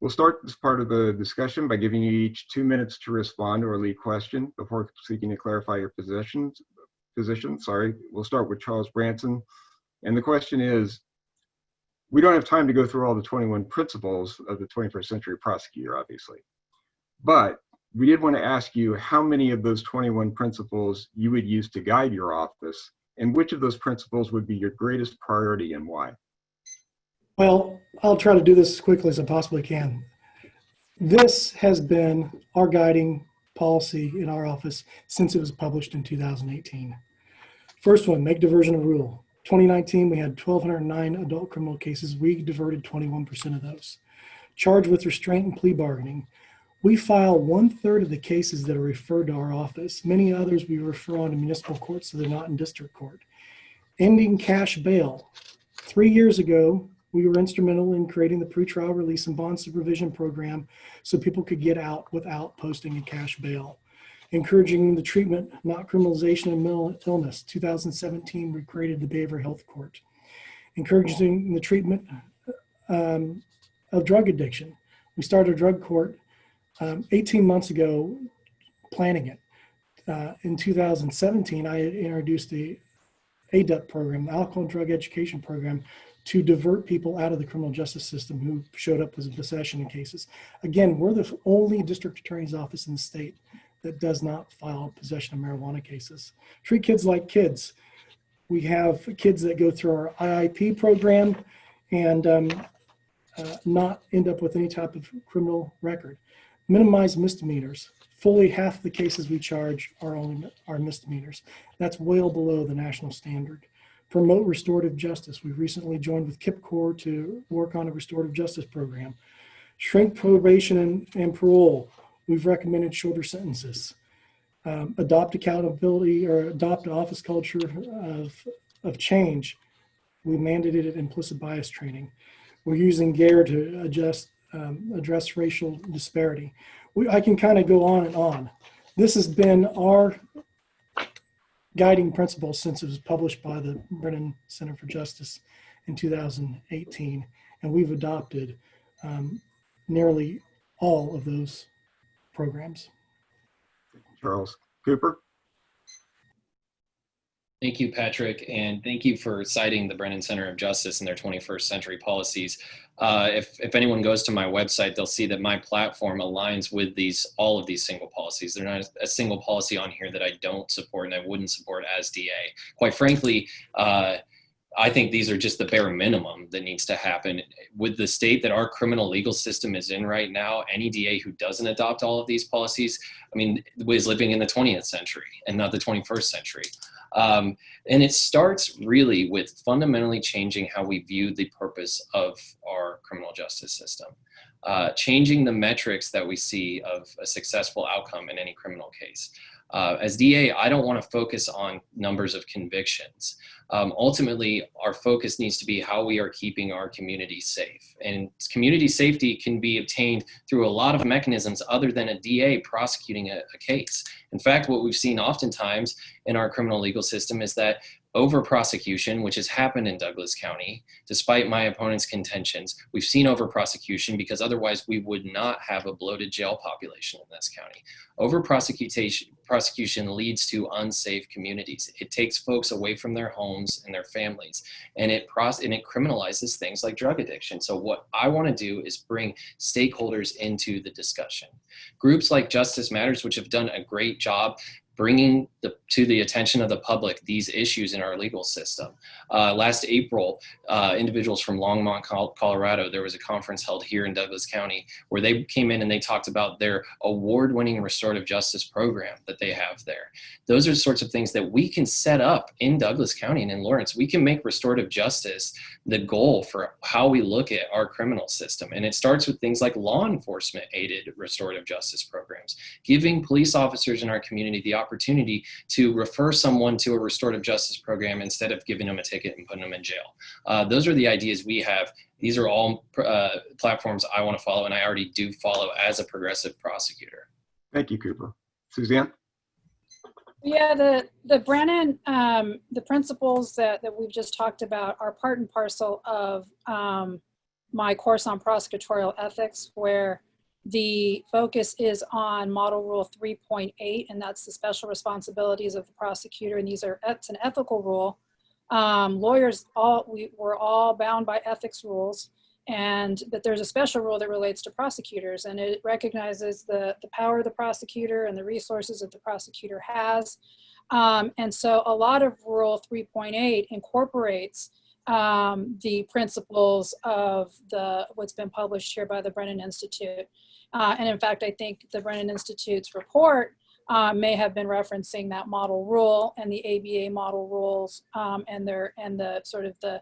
We'll start this part of the discussion by giving you each 2 minutes to respond to our lead question before seeking to clarify your position. We'll start with Charles Branson. And the question is, we don't have time to go through all the 21 principles of the 21st century prosecutor, obviously. But we did want to ask you how many of those 21 principles you would use to guide your office, and which of those principles would be your greatest priority and why? Well, I'll try to do this as quickly as I possibly can. This has been our guiding policy in our office since it was published in 2018. First one, make diversion a rule. 2019, we had 1,209 adult criminal cases. We diverted 21% of those. Charge with restraint and plea bargaining. We file 1/3 of the cases that are referred to our office. Many others we refer on to municipal court, so they're not in district court. Ending cash bail. 3 years ago, we were instrumental in creating the pretrial release and bond supervision program so people could get out without posting a cash bail. Encouraging the treatment, not criminalization of mental illness. 2017, we created the Behavioral Health Court. Encouraging the treatment of drug addiction. We started a drug court 18 months ago, planning it. In 2017, I introduced the ADEP program, the Alcohol and Drug Education Program, to divert people out of the criminal justice system who showed up as a possession in cases. Again, we're the only district attorney's office in the state that does not file possession of marijuana cases. Treat kids like kids. We have kids that go through our IIP program and not end up with any type of criminal record. Minimize misdemeanors. Fully half the cases we charge are misdemeanors. That's well below the national standard. Promote restorative justice. We've recently joined with KIPCOR to work on a restorative justice program. Shrink probation and parole. We've recommended shorter sentences. Adopt accountability or adopt an office culture of change. We mandated implicit bias training. We're using GARE to address racial disparity. I can kind of go on and on. This has been our guiding principle since it was published by the Brennan Center for Justice in 2018, and we've adopted nearly all of those programs. Charles. Cooper? Thank you, Patrick, and thank you for citing the Brennan Center of Justice and their 21st century policies. If anyone goes to my website, they'll see that my platform aligns with all of these single policies. There's not a single policy on here that I don't support and I wouldn't support as DA. Quite frankly, I think these are just the bare minimum that needs to happen. With the state that our criminal legal system is in right now, any DA who doesn't adopt all of these policies, I mean, is living in the 20th century and not the 21st century. And it starts really with fundamentally changing how we view the purpose of our criminal justice system. Changing the metrics that we see of a successful outcome in any criminal case. As DA, I don't want to focus on numbers of convictions. Ultimately, our focus needs to be how we are keeping our community safe. And community safety can be obtained through a lot of mechanisms other than a DA prosecuting a case. In fact, what we've seen oftentimes in our criminal legal system is that over-prosecution, which has happened in Douglas County, despite my opponent's contentions, we've seen over-prosecution because otherwise we would not have a bloated jail population in this county. Over-prosecution leads to unsafe communities. It takes folks away from their homes and their families, and it criminalizes things like drug addiction. So what I want to do is bring stakeholders into the discussion. Groups like Justice Matters, which have done a great job bringing to the attention of the public these issues in our legal system. Last April, individuals from Longmont, Colorado, there was a conference held here in Douglas County where they came in and they talked about their award-winning restorative justice program that they have there. Those are the sorts of things that we can set up in Douglas County and in Lawrence. We can make restorative justice the goal for how we look at our criminal system. And it starts with things like law enforcement aided restorative justice programs, giving police officers in our community the opportunity to refer someone to a restorative justice program instead of giving them a ticket and putting them in jail. Those are the ideas we have. These are all platforms I want to follow, and I already do follow as a progressive prosecutor. Thank you, Cooper. Suzanne? Yeah, the Brennan, the principles that we've just talked about are part and parcel of my course on prosecutorial ethics, where the focus is on Model Rule 3.8, and that's the special responsibilities of the prosecutor. And it's an ethical rule. Lawyers, we're all bound by ethics rules, but there's a special rule that relates to prosecutors, and it recognizes the power of the prosecutor and the resources that the prosecutor has. And so a lot of Rule 3.8 incorporates the principles of what's been published here by the Brennan Institute. And in fact, I think the Brennan Institute's report may have been referencing that model rule and the ABA model rules and the sort of the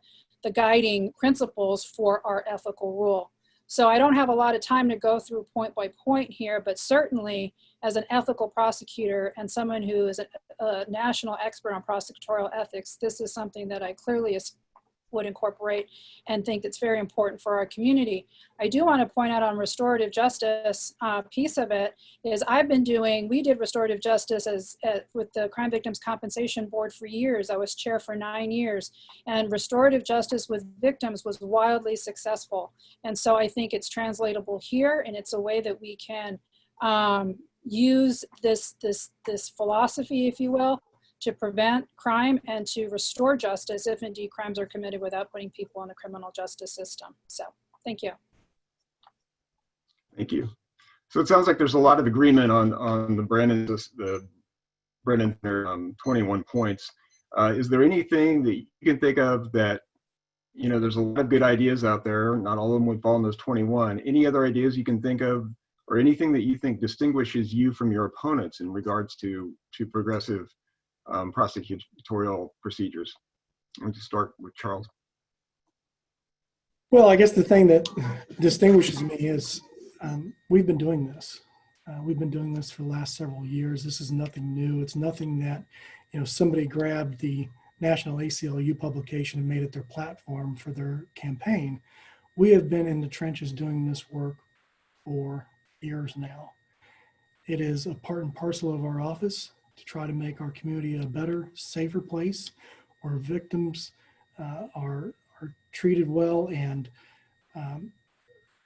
guiding principles for our ethical rule. So I don't have a lot of time to go through point by point here, but certainly as an ethical prosecutor and someone who is a national expert on prosecutorial ethics, this is something that I clearly would incorporate and think it's very important for our community. I do want to point out on restorative justice piece of it is we did restorative justice with the Crime Victims Compensation Board for years. I was chair for 9 years, and restorative justice with victims was wildly successful. And so I think it's translatable here, and it's a way that we can use this philosophy, if you will, to prevent crime and to restore justice if indeed crimes are committed without putting people in the criminal justice system. So thank you. Thank you. So it sounds like there's a lot of agreement on the Brennan 21 points. Is there anything that you can think of that, there's a lot of good ideas out there, not all of them would fall in those 21. Any other ideas you can think of, or anything that you think distinguishes you from your opponents in regards to progressive prosecutorial procedures? Let me just start with Charles. Well, I guess the thing that distinguishes me is we've been doing this. We've been doing this for the last several years. This is nothing new. It's nothing that, somebody grabbed the National ACLU publication and made it their platform for their campaign. We have been in the trenches doing this work for years now. It is a part and parcel of our office to try to make our community a better, safer place where victims are treated well and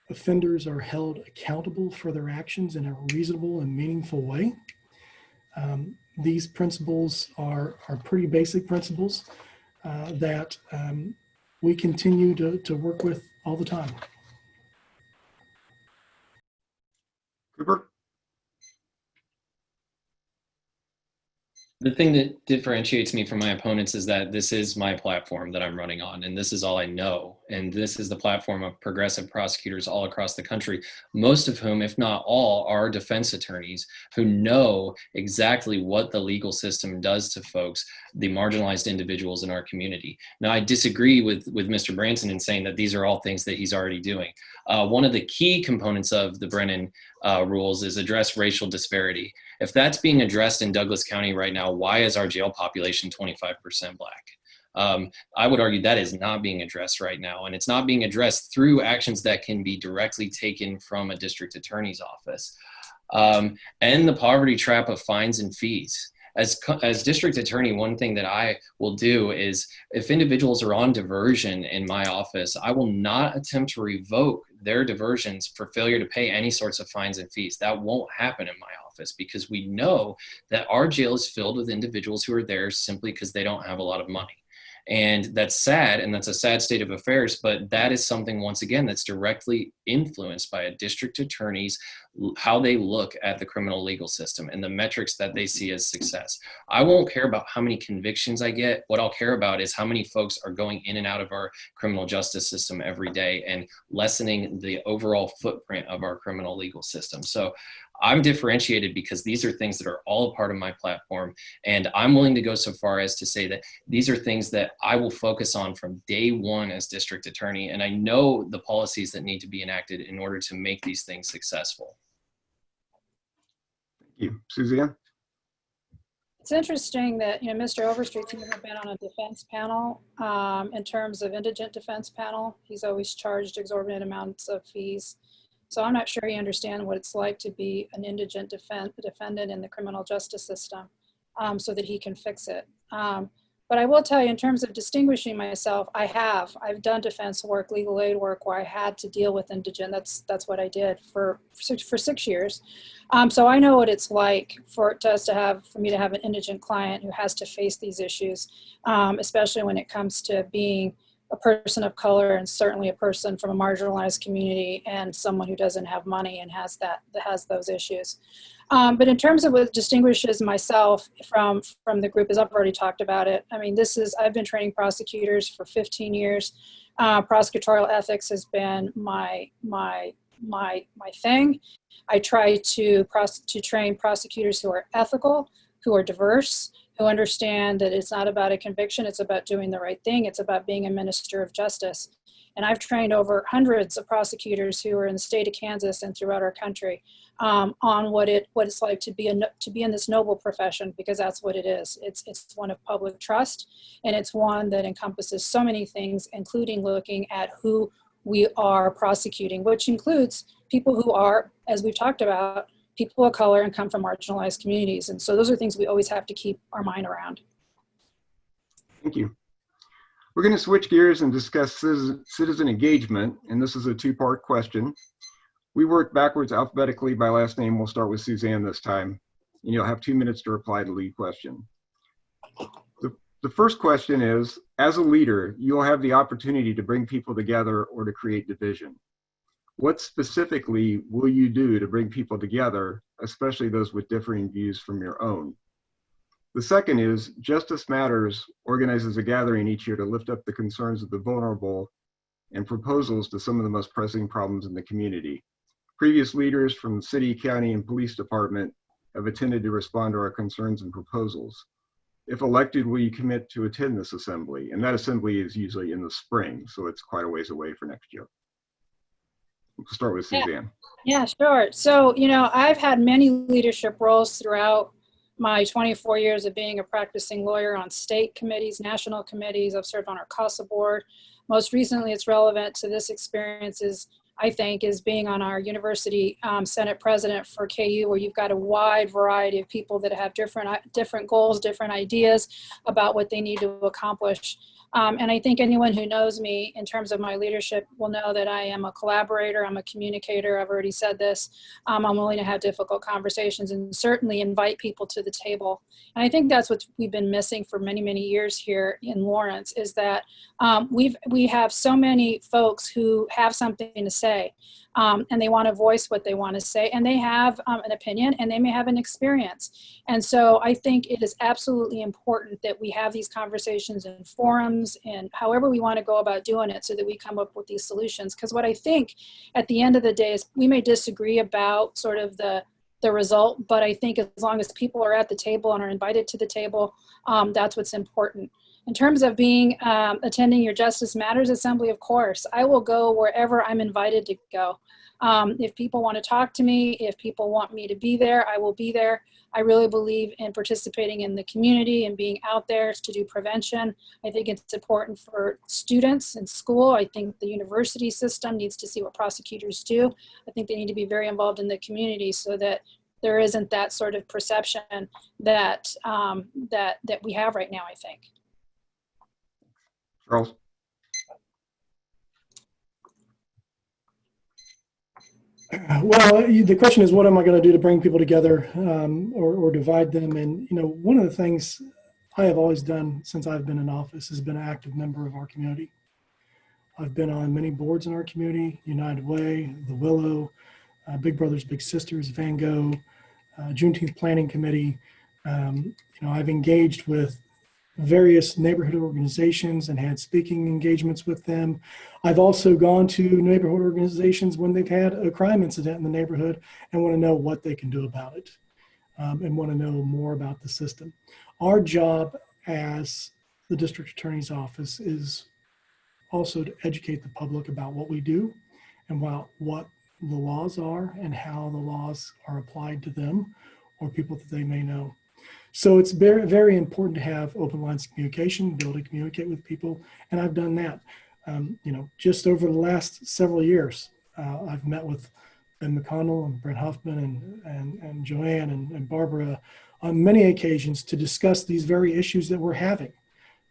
offenders are held accountable for their actions in a reasonable and meaningful way. These principles are pretty basic principles that we continue to work with all the time. Cooper? The thing that differentiates me from my opponents is that this is my platform that I'm running on, and this is all I know. And this is the platform of progressive prosecutors all across the country, most of whom, if not all, are defense attorneys who know exactly what the legal system does to folks, the marginalized individuals in our community. Now, I disagree with Mr. Branson in saying that these are all things that he's already doing. One of the key components of the Brennan rules is address racial disparity. If that's being addressed in Douglas County right now, why is our jail population 25% Black? I would argue that is not being addressed right now, and it's not being addressed through actions that can be directly taken from a district attorney's office. And the poverty trap of fines and fees. As district attorney, one thing that I will do is if individuals are on diversion in my office, I will not attempt to revoke their diversions for failure to pay any sorts of fines and fees. That won't happen in my office because we know that our jail is filled with individuals who are there simply because they don't have a lot of money. And that's sad, and that's a sad state of affairs, but that is something, once again, that's directly influenced by a district attorney's, how they look at the criminal legal system and the metrics that they see as success. I won't care about how many convictions I get. What I'll care about is how many folks are going in and out of our criminal justice system every day and lessening the overall footprint of our criminal legal system. So I'm differentiated because these are things that are all a part of my platform. And I'm willing to go so far as to say that these are things that I will focus on from day one as district attorney. And I know the policies that need to be enacted in order to make these things successful. Thank you. Suzanne? It's interesting that, Mr. Overstreet's never been on a defense panel in terms of indigent defense panel. He's always charged exorbitant amounts of fees. So I'm not sure he understands what it's like to be an indigent defendant in the criminal justice system so that he can fix it. But I will tell you, in terms of distinguishing myself, I've done defense work, legal aid work, where I had to deal with indigent. That's what I did for 6 years. So I know what it's like for me to have an indigent client who has to face these issues, especially when it comes to being a person of color and certainly a person from a marginalized community and someone who doesn't have money and has those issues. But in terms of what distinguishes myself from the group, as I've already talked about it, I mean, I've been training prosecutors for 15 years. Prosecutorial ethics has been my thing. I try to train prosecutors who are ethical, who are diverse, who understand that it's not about a conviction, it's about doing the right thing, it's about being a minister of justice. And I've trained over hundreds of prosecutors who are in the state of Kansas and throughout our country on what it's like to be in this noble profession, because that's what it is. It's one of public trust, and it's one that encompasses so many things, including looking at who we are prosecuting, which includes people who are, as we've talked about, people of color and come from marginalized communities. And so those are things we always have to keep our mind around. Thank you. We're going to switch gears and discuss citizen engagement, and this is a two-part question. We work backwards alphabetically by last name. We'll start with Suzanne this time, and you'll have 2 minutes to reply to the lead question. The first question is, as a leader, you'll have the opportunity to bring people together or to create division. What specifically will you do to bring people together, especially those with differing views from your own? The second is, Justice Matters organizes a gathering each year to lift up the concerns of the vulnerable and proposals to some of the most pressing problems in the community. Previous leaders from the city, county, and police department have attended to respond to our concerns and proposals. If elected, will you commit to attend this assembly? And that assembly is usually in the spring, so it's quite a ways away for next year. We'll start with Suzanne. Yeah, sure. So, I've had many leadership roles throughout my 24 years of being a practicing lawyer on state committees, national committees. I've served on our CASA board. Most recently, it's relevant to this experience is being on our university Senate president for KU, where you've got a wide variety of people that have different goals, different ideas about what they need to accomplish. And I think anyone who knows me in terms of my leadership will know that I am a collaborator, I'm a communicator, I've already said this. I'm willing to have difficult conversations and certainly invite people to the table. And I think that's what we've been missing for many, many years here in Lawrence, is that we have so many folks who have something to say. And they want to voice what they want to say, and they have an opinion, and they may have an experience. And so I think it is absolutely important that we have these conversations in forums and however we want to go about doing it so that we come up with these solutions. Because what I think at the end of the day is we may disagree about sort of the result, but I think as long as people are at the table and are invited to the table, that's what's important. In terms of attending your Justice Matters Assembly, of course, I will go wherever I'm invited to go. If people want to talk to me, if people want me to be there, I will be there. I really believe in participating in the community and being out there to do prevention. I think it's important for students in school. I think the university system needs to see what prosecutors do. I think they need to be very involved in the community so that there isn't that sort of perception that we have right now, I think. Charles? Well, the question is, what am I going to do to bring people together or divide them? And, one of the things I have always done since I've been in office is been an active member of our community. I've been on many boards in our community, United Way, The Willow, Big Brothers Big Sisters, Van Gogh, Juneteenth Planning Committee. I've engaged with various neighborhood organizations and had speaking engagements with them. I've also gone to neighborhood organizations when they've had a crime incident in the neighborhood and want to know what they can do about it and want to know more about the system. Our job as the district attorney's office is also to educate the public about what we do and about what the laws are and how the laws are applied to them or people that they may know. So it's very, very important to have open lines of communication, be able to communicate with people, and I've done that. Just over the last several years, I've met with Ben McConnell and Brent Huffman and Joanne and Barbara on many occasions to discuss these very issues that we're having,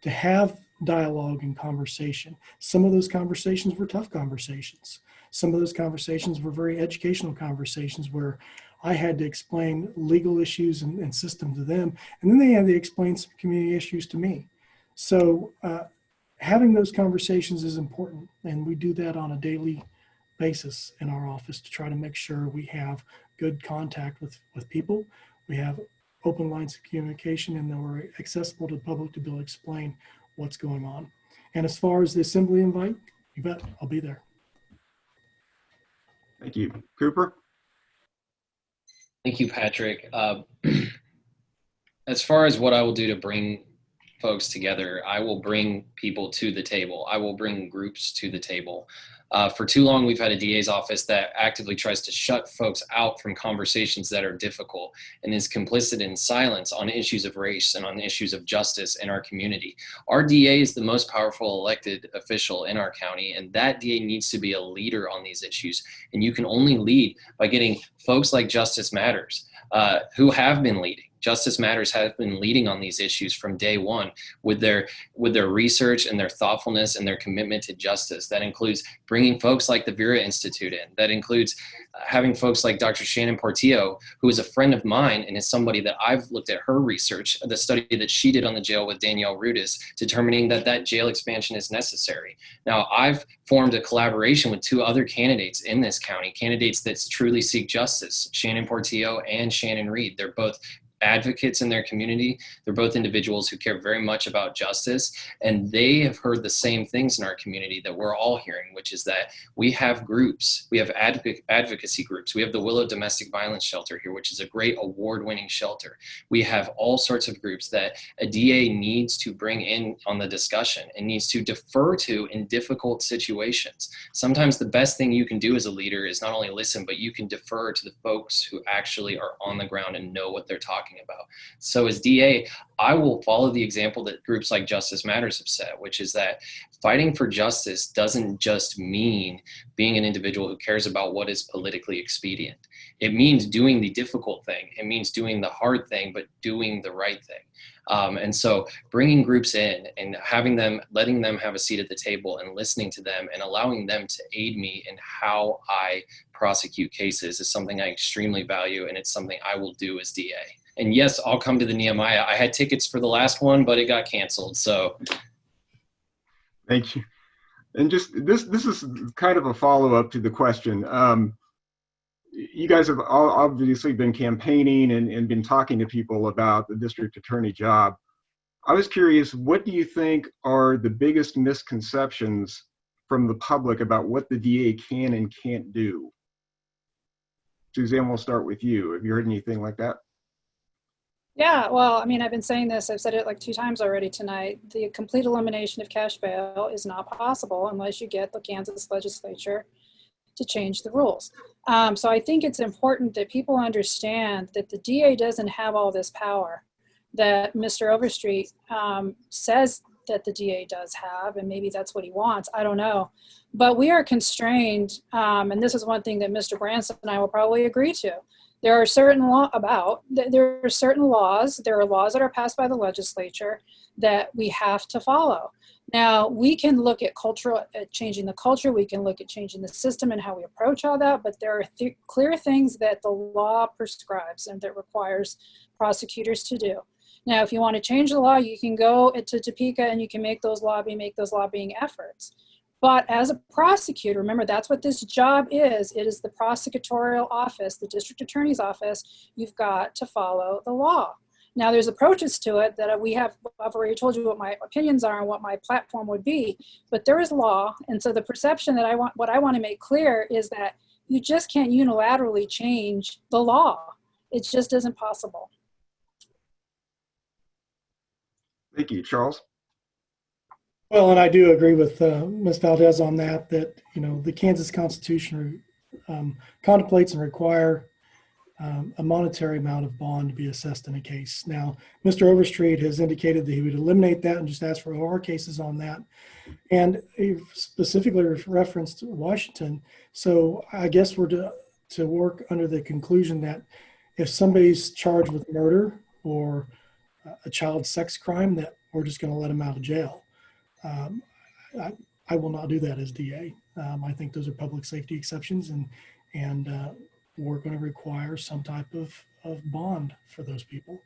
to have dialogue and conversation. Some of those conversations were tough conversations. Some of those conversations were very educational conversations where I had to explain legal issues and system to them, and then they had to explain some community issues to me. So having those conversations is important, and we do that on a daily basis in our office to try to make sure we have good contact with people. We have open lines of communication, and that we're accessible to the public to be able to explain what's going on. And as far as the assembly invite, you bet, I'll be there. Thank you. Cooper? Thank you, Patrick. As far as what I will do to bring folks together, I will bring people to the table. I will bring groups to the table. For too long, we've had a DA's office that actively tries to shut folks out from conversations that are difficult and is complicit in silence on issues of race and on issues of justice in our community. Our DA is the most powerful elected official in our county, and that DA needs to be a leader on these issues. And you can only lead by getting folks like Justice Matters, who have been leading. Justice Matters have been leading on these issues from day one with their research and their thoughtfulness and their commitment to justice. That includes bringing folks like the Vera Institute in. That includes having folks like Dr. Shannon Portillo, who is a friend of mine and is somebody that I've looked at her research, the study that she did on the jail with Danielle Rudis, determining that jail expansion is necessary. Now, I've formed a collaboration with two other candidates in this county, candidates that truly seek justice, Shannon Portillo and Shannon Reed. They're both advocates in their community. They're both individuals who care very much about justice, and they have heard the same things in our community that we're all hearing, which is that we have groups, we have advocacy groups. We have the Willow Domestic Violence Shelter here, which is a great award-winning shelter. We have all sorts of groups that a DA needs to bring in on the discussion and needs to defer to in difficult situations. Sometimes the best thing you can do as a leader is not only listen, but you can defer to the folks who actually are on the ground and know what they're talking about. So as DA, I will follow the example that groups like Justice Matters have set, which is that fighting for justice doesn't just mean being an individual who cares about what is politically expedient. It means doing the difficult thing. It means doing the hard thing, but doing the right thing. And so bringing groups in and letting them have a seat at the table and listening to them and allowing them to aid me in how I prosecute cases is something I extremely value, and it's something I will do as DA. And yes, I'll come to the Nehemiah. I had tickets for the last one, but it got canceled. So Thank you. And just this is kind of a follow-up to the question. You guys have all obviously been campaigning and been talking to people about the district attorney job. I was curious, what do you think are the biggest misconceptions from the public about what the DA can and can't do? Suzanne, we'll start with you. Have you heard anything like that? Yeah, well, I mean, I've been saying this, I've said it like 2 times already tonight. The complete elimination of cash bail is not possible unless you get the Kansas legislature to change the rules. So I think it's important that people understand that the DA doesn't have all this power that Mr. Overstreet says that the DA does have, and maybe that's what he wants, I don't know. But we are constrained, and this is one thing that Mr. Branson and I will probably agree to. There are certain laws there are laws that are passed by the legislature that we have to follow. Now, we can look at changing the culture, we can look at changing the system and how we approach all that, but there are clear things that the law prescribes and that requires prosecutors to do. Now, if you want to change the law, you can go to Topeka and you can make those lobbying efforts. But as a prosecutor, remember, that's what this job is. It is the prosecutorial office, the district attorney's office. You've got to follow the law. Now, there's approaches to it that I've already told you what my opinions are and what my platform would be, but there is law. And so the perception that what I want to make clear is that you just can't unilaterally change the law. It just isn't possible. Thank you. Charles? Well, and I do agree with Ms. Valdez on that, the Kansas Constitution contemplates and require a monetary amount of bond to be assessed in a case. Now, Mr. Overstreet has indicated that he would eliminate that and just ask for OR cases on that. And he specifically referenced Washington. So I guess we're to work under the conclusion that if somebody's charged with murder or a child sex crime, that we're just going to let him out of jail. I will not do that as DA. I think those are public safety exceptions, and we're going to require some type of bond for those people.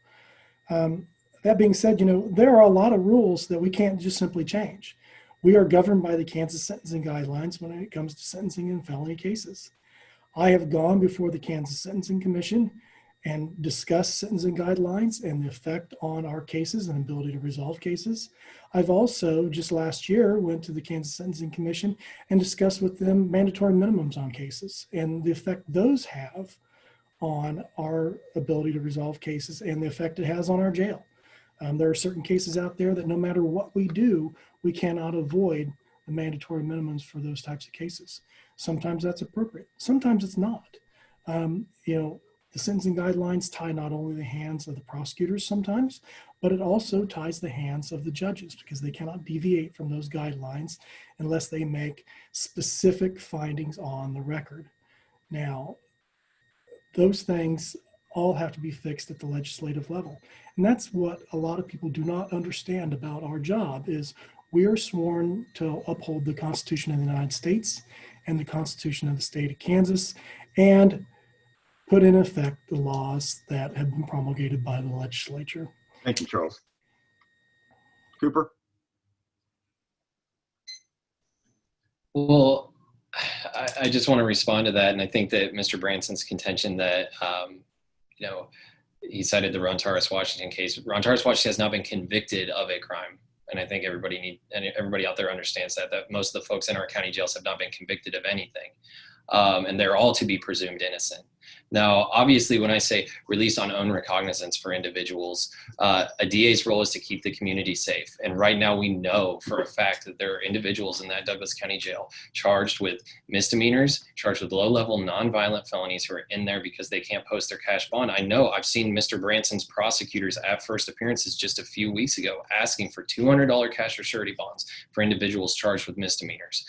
That being said, there are a lot of rules that we can't just simply change. We are governed by the Kansas sentencing guidelines when it comes to sentencing in felony cases. I have gone before the Kansas Sentencing Commission and discussed sentencing guidelines and the effect on our cases and ability to resolve cases. I've also, just last year, went to the Kansas Sentencing Commission and discussed with them mandatory minimums on cases and the effect those have on our ability to resolve cases and the effect it has on our jail. There are certain cases out there that no matter what we do, we cannot avoid the mandatory minimums for those types of cases. Sometimes that's appropriate, sometimes it's not. The sentencing guidelines tie not only the hands of the prosecutors sometimes, but it also ties the hands of the judges, because they cannot deviate from those guidelines unless they make specific findings on the record. Now, those things all have to be fixed at the legislative level. And that's what a lot of people do not understand about our job is we are sworn to uphold the Constitution of the United States and the Constitution of the state of Kansas and put in effect the laws that have been promulgated by the legislature. Thank you, Charles. Cooper? Well, I just want to respond to that. And I think that Mr. Branson's contention that, he cited the Ron Torres Washington case. Ron Torres Washington has not been convicted of a crime. And I think everybody out there understands that most of the folks in our county jails have not been convicted of anything. And they're all to be presumed innocent. Now, obviously, when I say release on own recognizance for individuals, a DA's role is to keep the community safe. And right now we know for a fact that there are individuals in that Douglas County Jail charged with misdemeanors, charged with low-level nonviolent felonies who are in there because they can't post their cash bond. I know I've seen Mr. Branson's prosecutors at first appearances just a few weeks ago asking for $200 cash or surety bonds for individuals charged with misdemeanors.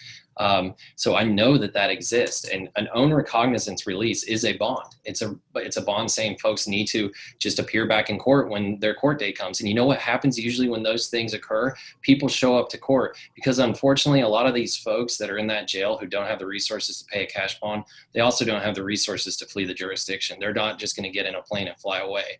So I know that exists, and an own recognizance release is a bond. It's a bond saying folks need to just appear back in court when their court date comes. And you know what happens usually when those things occur? People show up to court because unfortunately a lot of these folks that are in that jail who don't have the resources to pay a cash bond, they also don't have the resources to flee the jurisdiction. They're not just going to get in a plane and fly away.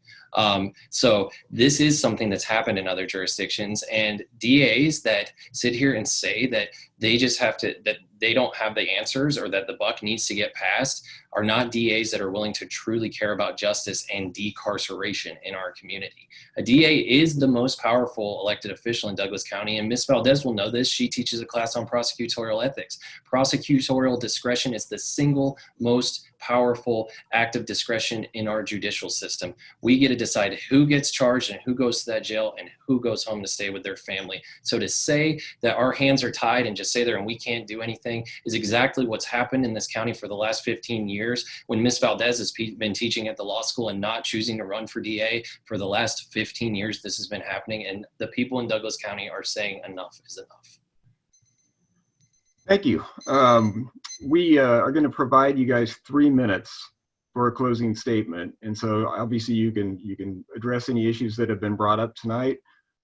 So this is something that's happened in other jurisdictions, and DAs that sit here and say that they just have to, that they don't have the answers or that the buck needs to get passed are not DAs that are willing to truly care about justice and decarceration in our community. A DA is the most powerful elected official in Douglas County, and Ms. Valdez will know this. She teaches a class on prosecutorial ethics. Prosecutorial discretion is the single most powerful act of discretion in our judicial system. We get to decide who gets charged and who goes to that jail and who goes home to stay with their family. So to say that our hands are tied and just say there and we can't do anything is exactly what's happened in this county for the last 15 years when Ms. Valdez has been teaching at the law school and not choosing to run for DA. For the last 15 years, this has been happening, and the people in Douglas County are saying enough is enough. Thank you. We are going to provide you guys 3 minutes for a closing statement. And so obviously you can address any issues that have been brought up tonight,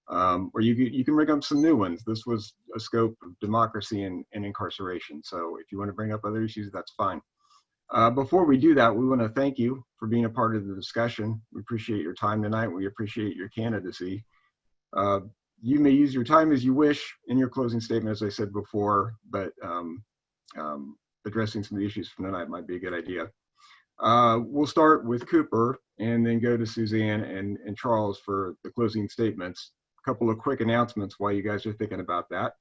or you can bring up some new ones. This was a scope of democracy and incarceration. So if you want to bring up other issues, that's fine. Before we do that, we want to thank you for being a part of the discussion. We appreciate your time tonight. We appreciate your candidacy. You may use your time as you wish in your closing statement, as I said before, but addressing some of the issues from tonight might be a good idea. We'll start with Cooper and then go to Suzanne and Charles for the closing statements. A couple of quick announcements while you guys are thinking about that.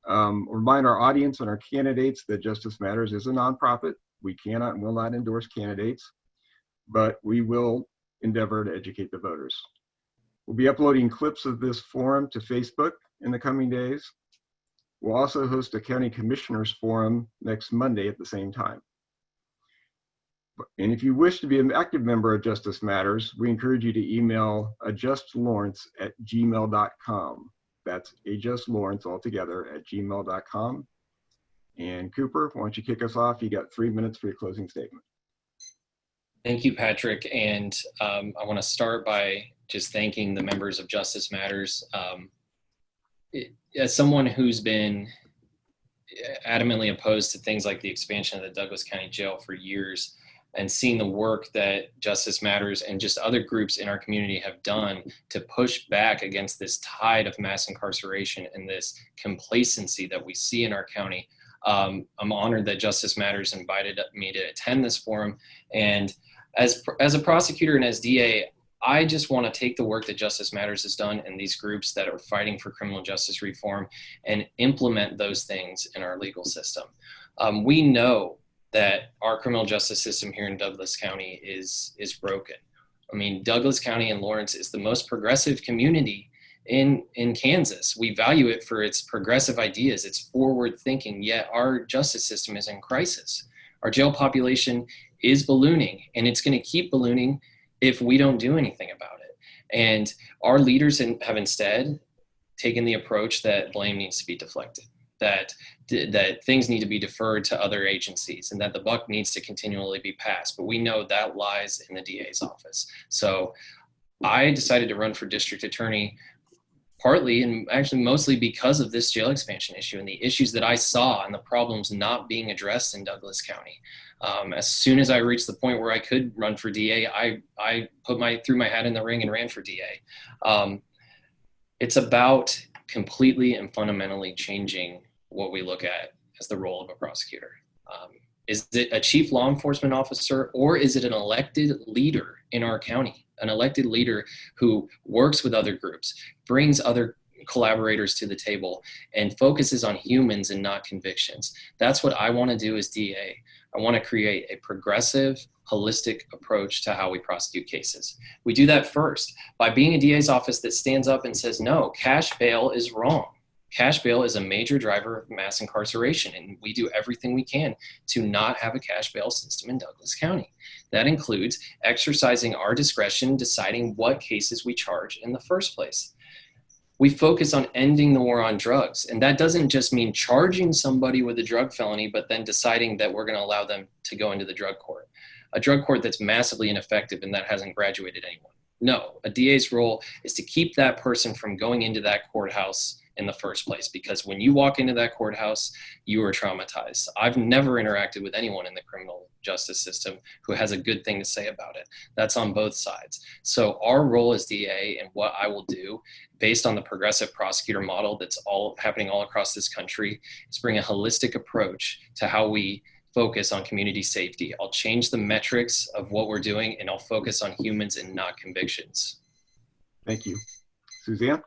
Remind our audience and our candidates that Justice Matters is a nonprofit. We cannot and will not endorse candidates, but we will endeavor to educate the voters. We'll be uploading clips of this forum to Facebook in the coming days. We'll also host a county commissioners forum next Monday at the same time. And if you wish to be an active member of Justice Matters, we encourage you to email adjustlawrence@gmail.com. That's adjustlawrence altogether @gmail.com. And Cooper, why don't you kick us off? You got 3 minutes for your closing statement. Thank you, Patrick. And I want to start by just thanking the members of Justice Matters. As someone who's been adamantly opposed to things like the expansion of the Douglas County Jail for years, and seeing the work that Justice Matters and just other groups in our community have done to push back against this tide of mass incarceration and this complacency that we see in our county, I'm honored that Justice Matters invited me to attend this forum. And as a prosecutor and as DA, I just want to take the work that Justice Matters has done and these groups that are fighting for criminal justice reform and implement those things in our legal system. We know that our criminal justice system here in Douglas County is broken. I mean, Douglas County and Lawrence is the most progressive community in Kansas. We value it for its progressive ideas, its forward thinking, yet our justice system is in crisis. Our jail population is ballooning, and it's going to keep ballooning if we don't do anything about it. And our leaders have instead taken the approach that blame needs to be deflected, that things need to be deferred to other agencies, and that the buck needs to continually be passed. But we know that lies in the DA's office. So I decided to run for district attorney partly and actually mostly because of this jail expansion issue and the issues that I saw and the problems not being addressed in Douglas County. As soon as I reached the point where I could run for DA, I threw my hat in the ring and ran for DA. It's about completely and fundamentally changing what we look at as the role of a prosecutor. Is it a chief law enforcement officer, or is it an elected leader in our county? An elected leader who works with other groups, brings other collaborators to the table, and focuses on humans and not convictions. That's what I want to do as DA. I want to create a progressive, holistic approach to how we prosecute cases. We do that first by being a DA's office that stands up and says, no, cash bail is wrong. Cash bail is a major driver of mass incarceration, and we do everything we can to not have a cash bail system in Douglas County. That includes exercising our discretion, deciding what cases we charge in the first place. We focus on ending the war on drugs, and that doesn't just mean charging somebody with a drug felony, but then deciding that we're going to allow them to go into the drug court. A drug court that's massively ineffective and that hasn't graduated anyone. No, a DA's role is to keep that person from going into that courthouse in the first place, because when you walk into that courthouse, you are traumatized. I've never interacted with anyone in the criminal justice system who has a good thing to say about it. That's on both sides. So our role as DA and what I will do based on the progressive prosecutor model that's all happening all across this country is bring a holistic approach to how we focus on community safety. I'll change the metrics of what we're doing, and I'll focus on humans and not convictions. Thank you. Suzanne?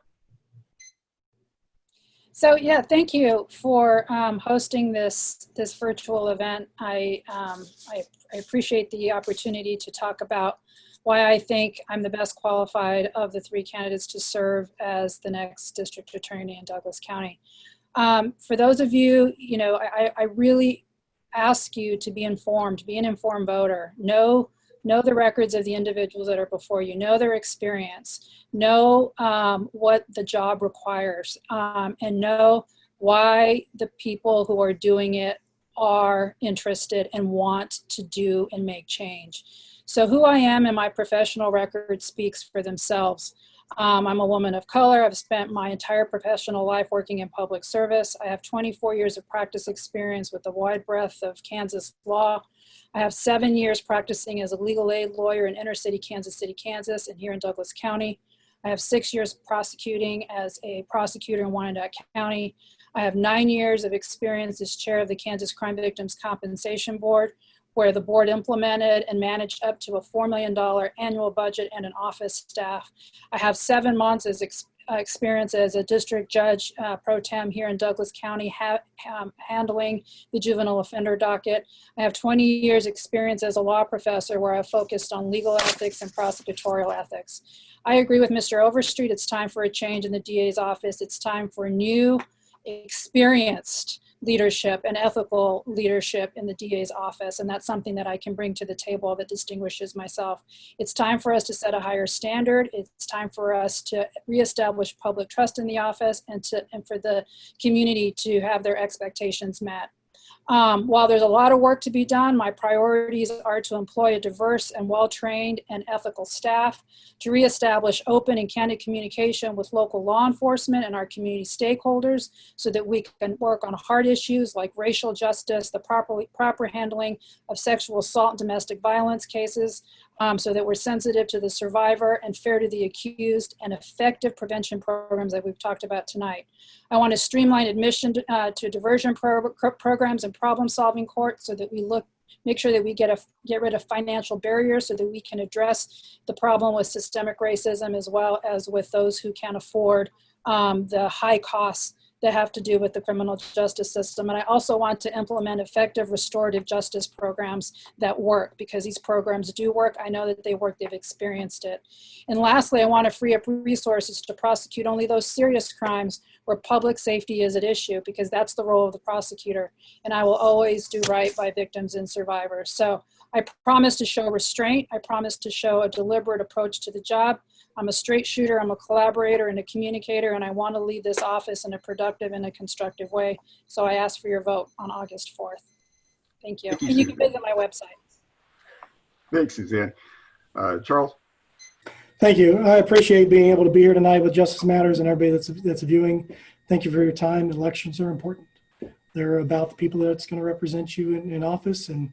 So yeah, thank you for hosting this virtual event. I appreciate the opportunity to talk about why I think I'm the best qualified of the three candidates to serve as the next district attorney in Douglas County. For those of you, I really ask you to be informed, be an informed voter. Know the records of the individuals that are before you, know their experience, know what the job requires, and know why the people who are doing it are interested and want to do and make change. So who I am and my professional record speaks for themselves. I'm a woman of color. I've spent my entire professional life working in public service. I have 24 years of practice experience with a wide breadth of Kansas law. I have 7 years practicing as a legal aid lawyer in inner city, Kansas, and here in Douglas County. I have 6 years prosecuting as a prosecutor in Wyandotte County. I have 9 years of experience as chair of the Kansas Crime Victims Compensation Board, where the board implemented and managed up to a $4 million annual budget and an office staff. I have 7 months as experience as a district judge pro tem here in Douglas County, handling the juvenile offender docket. I have 20 years experience as a law professor where I've focused on legal ethics and prosecutorial ethics. I agree with Mr. Overstreet. It's time for a change in the DA's office. It's time for new, experienced leadership and ethical leadership in the DA's office. And that's something that I can bring to the table that distinguishes myself. It's time for us to set a higher standard. It's time for us to reestablish public trust in the office and for the community to have their expectations met. While there's a lot of work to be done, my priorities are to employ a diverse and well-trained and ethical staff, to reestablish open and candid communication with local law enforcement and our community stakeholders so that we can work on hard issues like racial justice, the proper handling of sexual assault and domestic violence cases, so that we're sensitive to the survivor and fair to the accused, and effective prevention programs that we've talked about tonight. I want to streamline admission to diversion programs and problem-solving courts so that we make sure that we get rid of financial barriers so that we can address the problem with systemic racism as well as with those who can't afford the high costs that have to do with the criminal justice system. And I also want to implement effective restorative justice programs that work, because these programs do work. I know that they work, they've experienced it. And lastly, I want to free up resources to prosecute only those serious crimes where public safety is at issue, because that's the role of the prosecutor. And I will always do right by victims and survivors. So I promise to show restraint. I promise to show a deliberate approach to the job. I'm a straight shooter, I'm a collaborator and a communicator, and I want to lead this office in a productive and a constructive way. So I ask for your vote on August 4th. Thank you. Thank you, And you can Suzanne. visit my website. Thanks, Suzanne. Charles? Thank you. I appreciate being able to be here tonight with Justice Matters and everybody that's viewing. Thank you for your time. Elections are important. They're about the people that's going to represent you in office and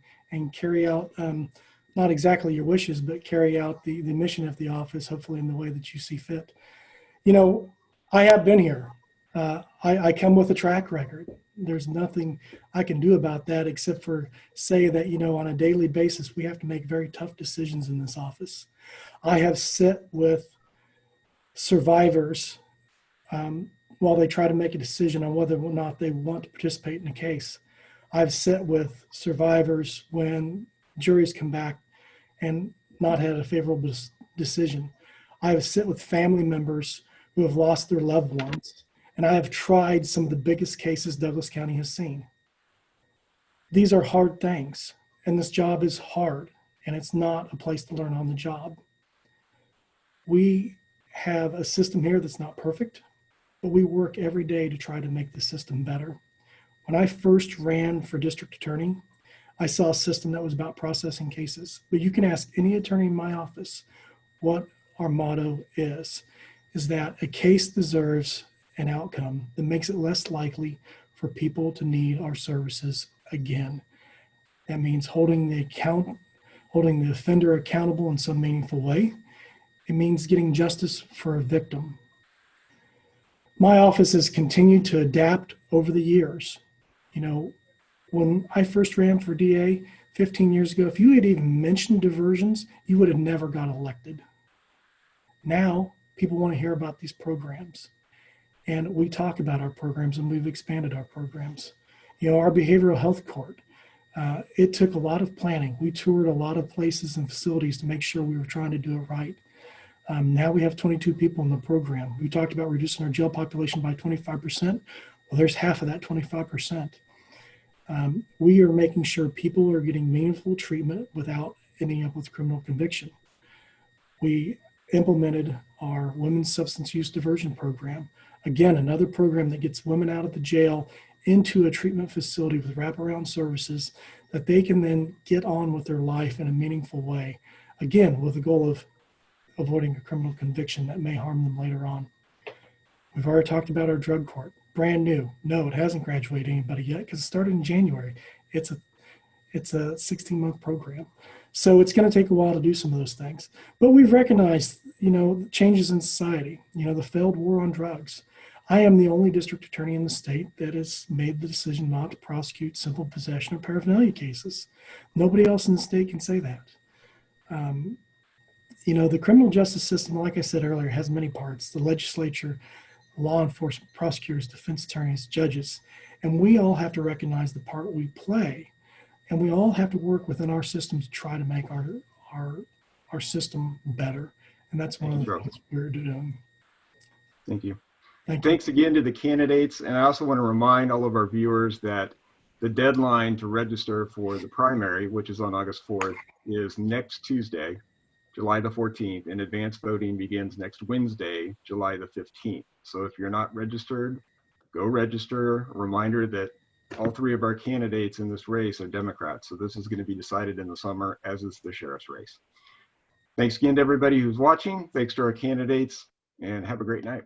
carry out not exactly your wishes, but carry out the mission of the office, hopefully in the way that you see fit. You know, I have been here. I come with a track record. There's nothing I can do about that except for say that, you know, on a daily basis, we have to make very tough decisions in this office. I have sat with survivors while they try to make a decision on whether or not they want to participate in a case. I've sat with survivors when juries come back and not had a favorable decision. I have sat with family members who have lost their loved ones, and I have tried some of the biggest cases Douglas County has seen. These are hard things, and this job is hard, and it's not a place to learn on the job. We have a system here that's not perfect, but we work every day to try to make the system better. When I first ran for district attorney, I saw a system that was about processing cases, but you can ask any attorney in my office what our motto is that a case deserves an outcome that makes it less likely for people to need our services again. That means holding the offender accountable in some meaningful way. It means getting justice for a victim. My office has continued to adapt over the years. You know, when I first ran for DA 15 years ago, if you had even mentioned diversions, you would have never got elected. Now, people want to hear about these programs. And we talk about our programs, and we've expanded our programs. You know, our behavioral health court, it took a lot of planning. We toured a lot of places and facilities to make sure we were trying to do it right. Now we have 22 people in the program. We talked about reducing our jail population by 25%. Well, there's half of that 25%. We are making sure people are getting meaningful treatment without ending up with criminal conviction. We implemented our women's substance use diversion program. Again, another program that gets women out of the jail into a treatment facility with wraparound services that they can then get on with their life in a meaningful way. Again, with the goal of avoiding a criminal conviction that may harm them later on. We've already talked about our drug court, brand new. No, it hasn't graduated anybody yet because it started in January. It's a 16-month program. So it's going to take a while to do some of those things. But we've recognized, you know, changes in society, you know, the failed war on drugs. I am the only district attorney in the state that has made the decision not to prosecute simple possession or paraphernalia cases. Nobody else in the state can say that. You know, the criminal justice system, like I said earlier, has many parts. The legislature, law enforcement, prosecutors, defense attorneys, judges, and we all have to recognize the part we play. And we all have to work within our system to try to make our system better. And that's one of the things we're doing. Thank you. Thank you. Thanks again to the candidates. And I also want to remind all of our viewers that the deadline to register for the primary, which is on August 4th, is next Tuesday, July the 14th, and advanced voting begins next Wednesday, July the 15th. So if you're not registered, go register. A reminder that all three of our candidates in this race are Democrats. So this is going to be decided in the summer, as is the sheriff's race. Thanks again to everybody who's watching. Thanks to our candidates, and have a great night.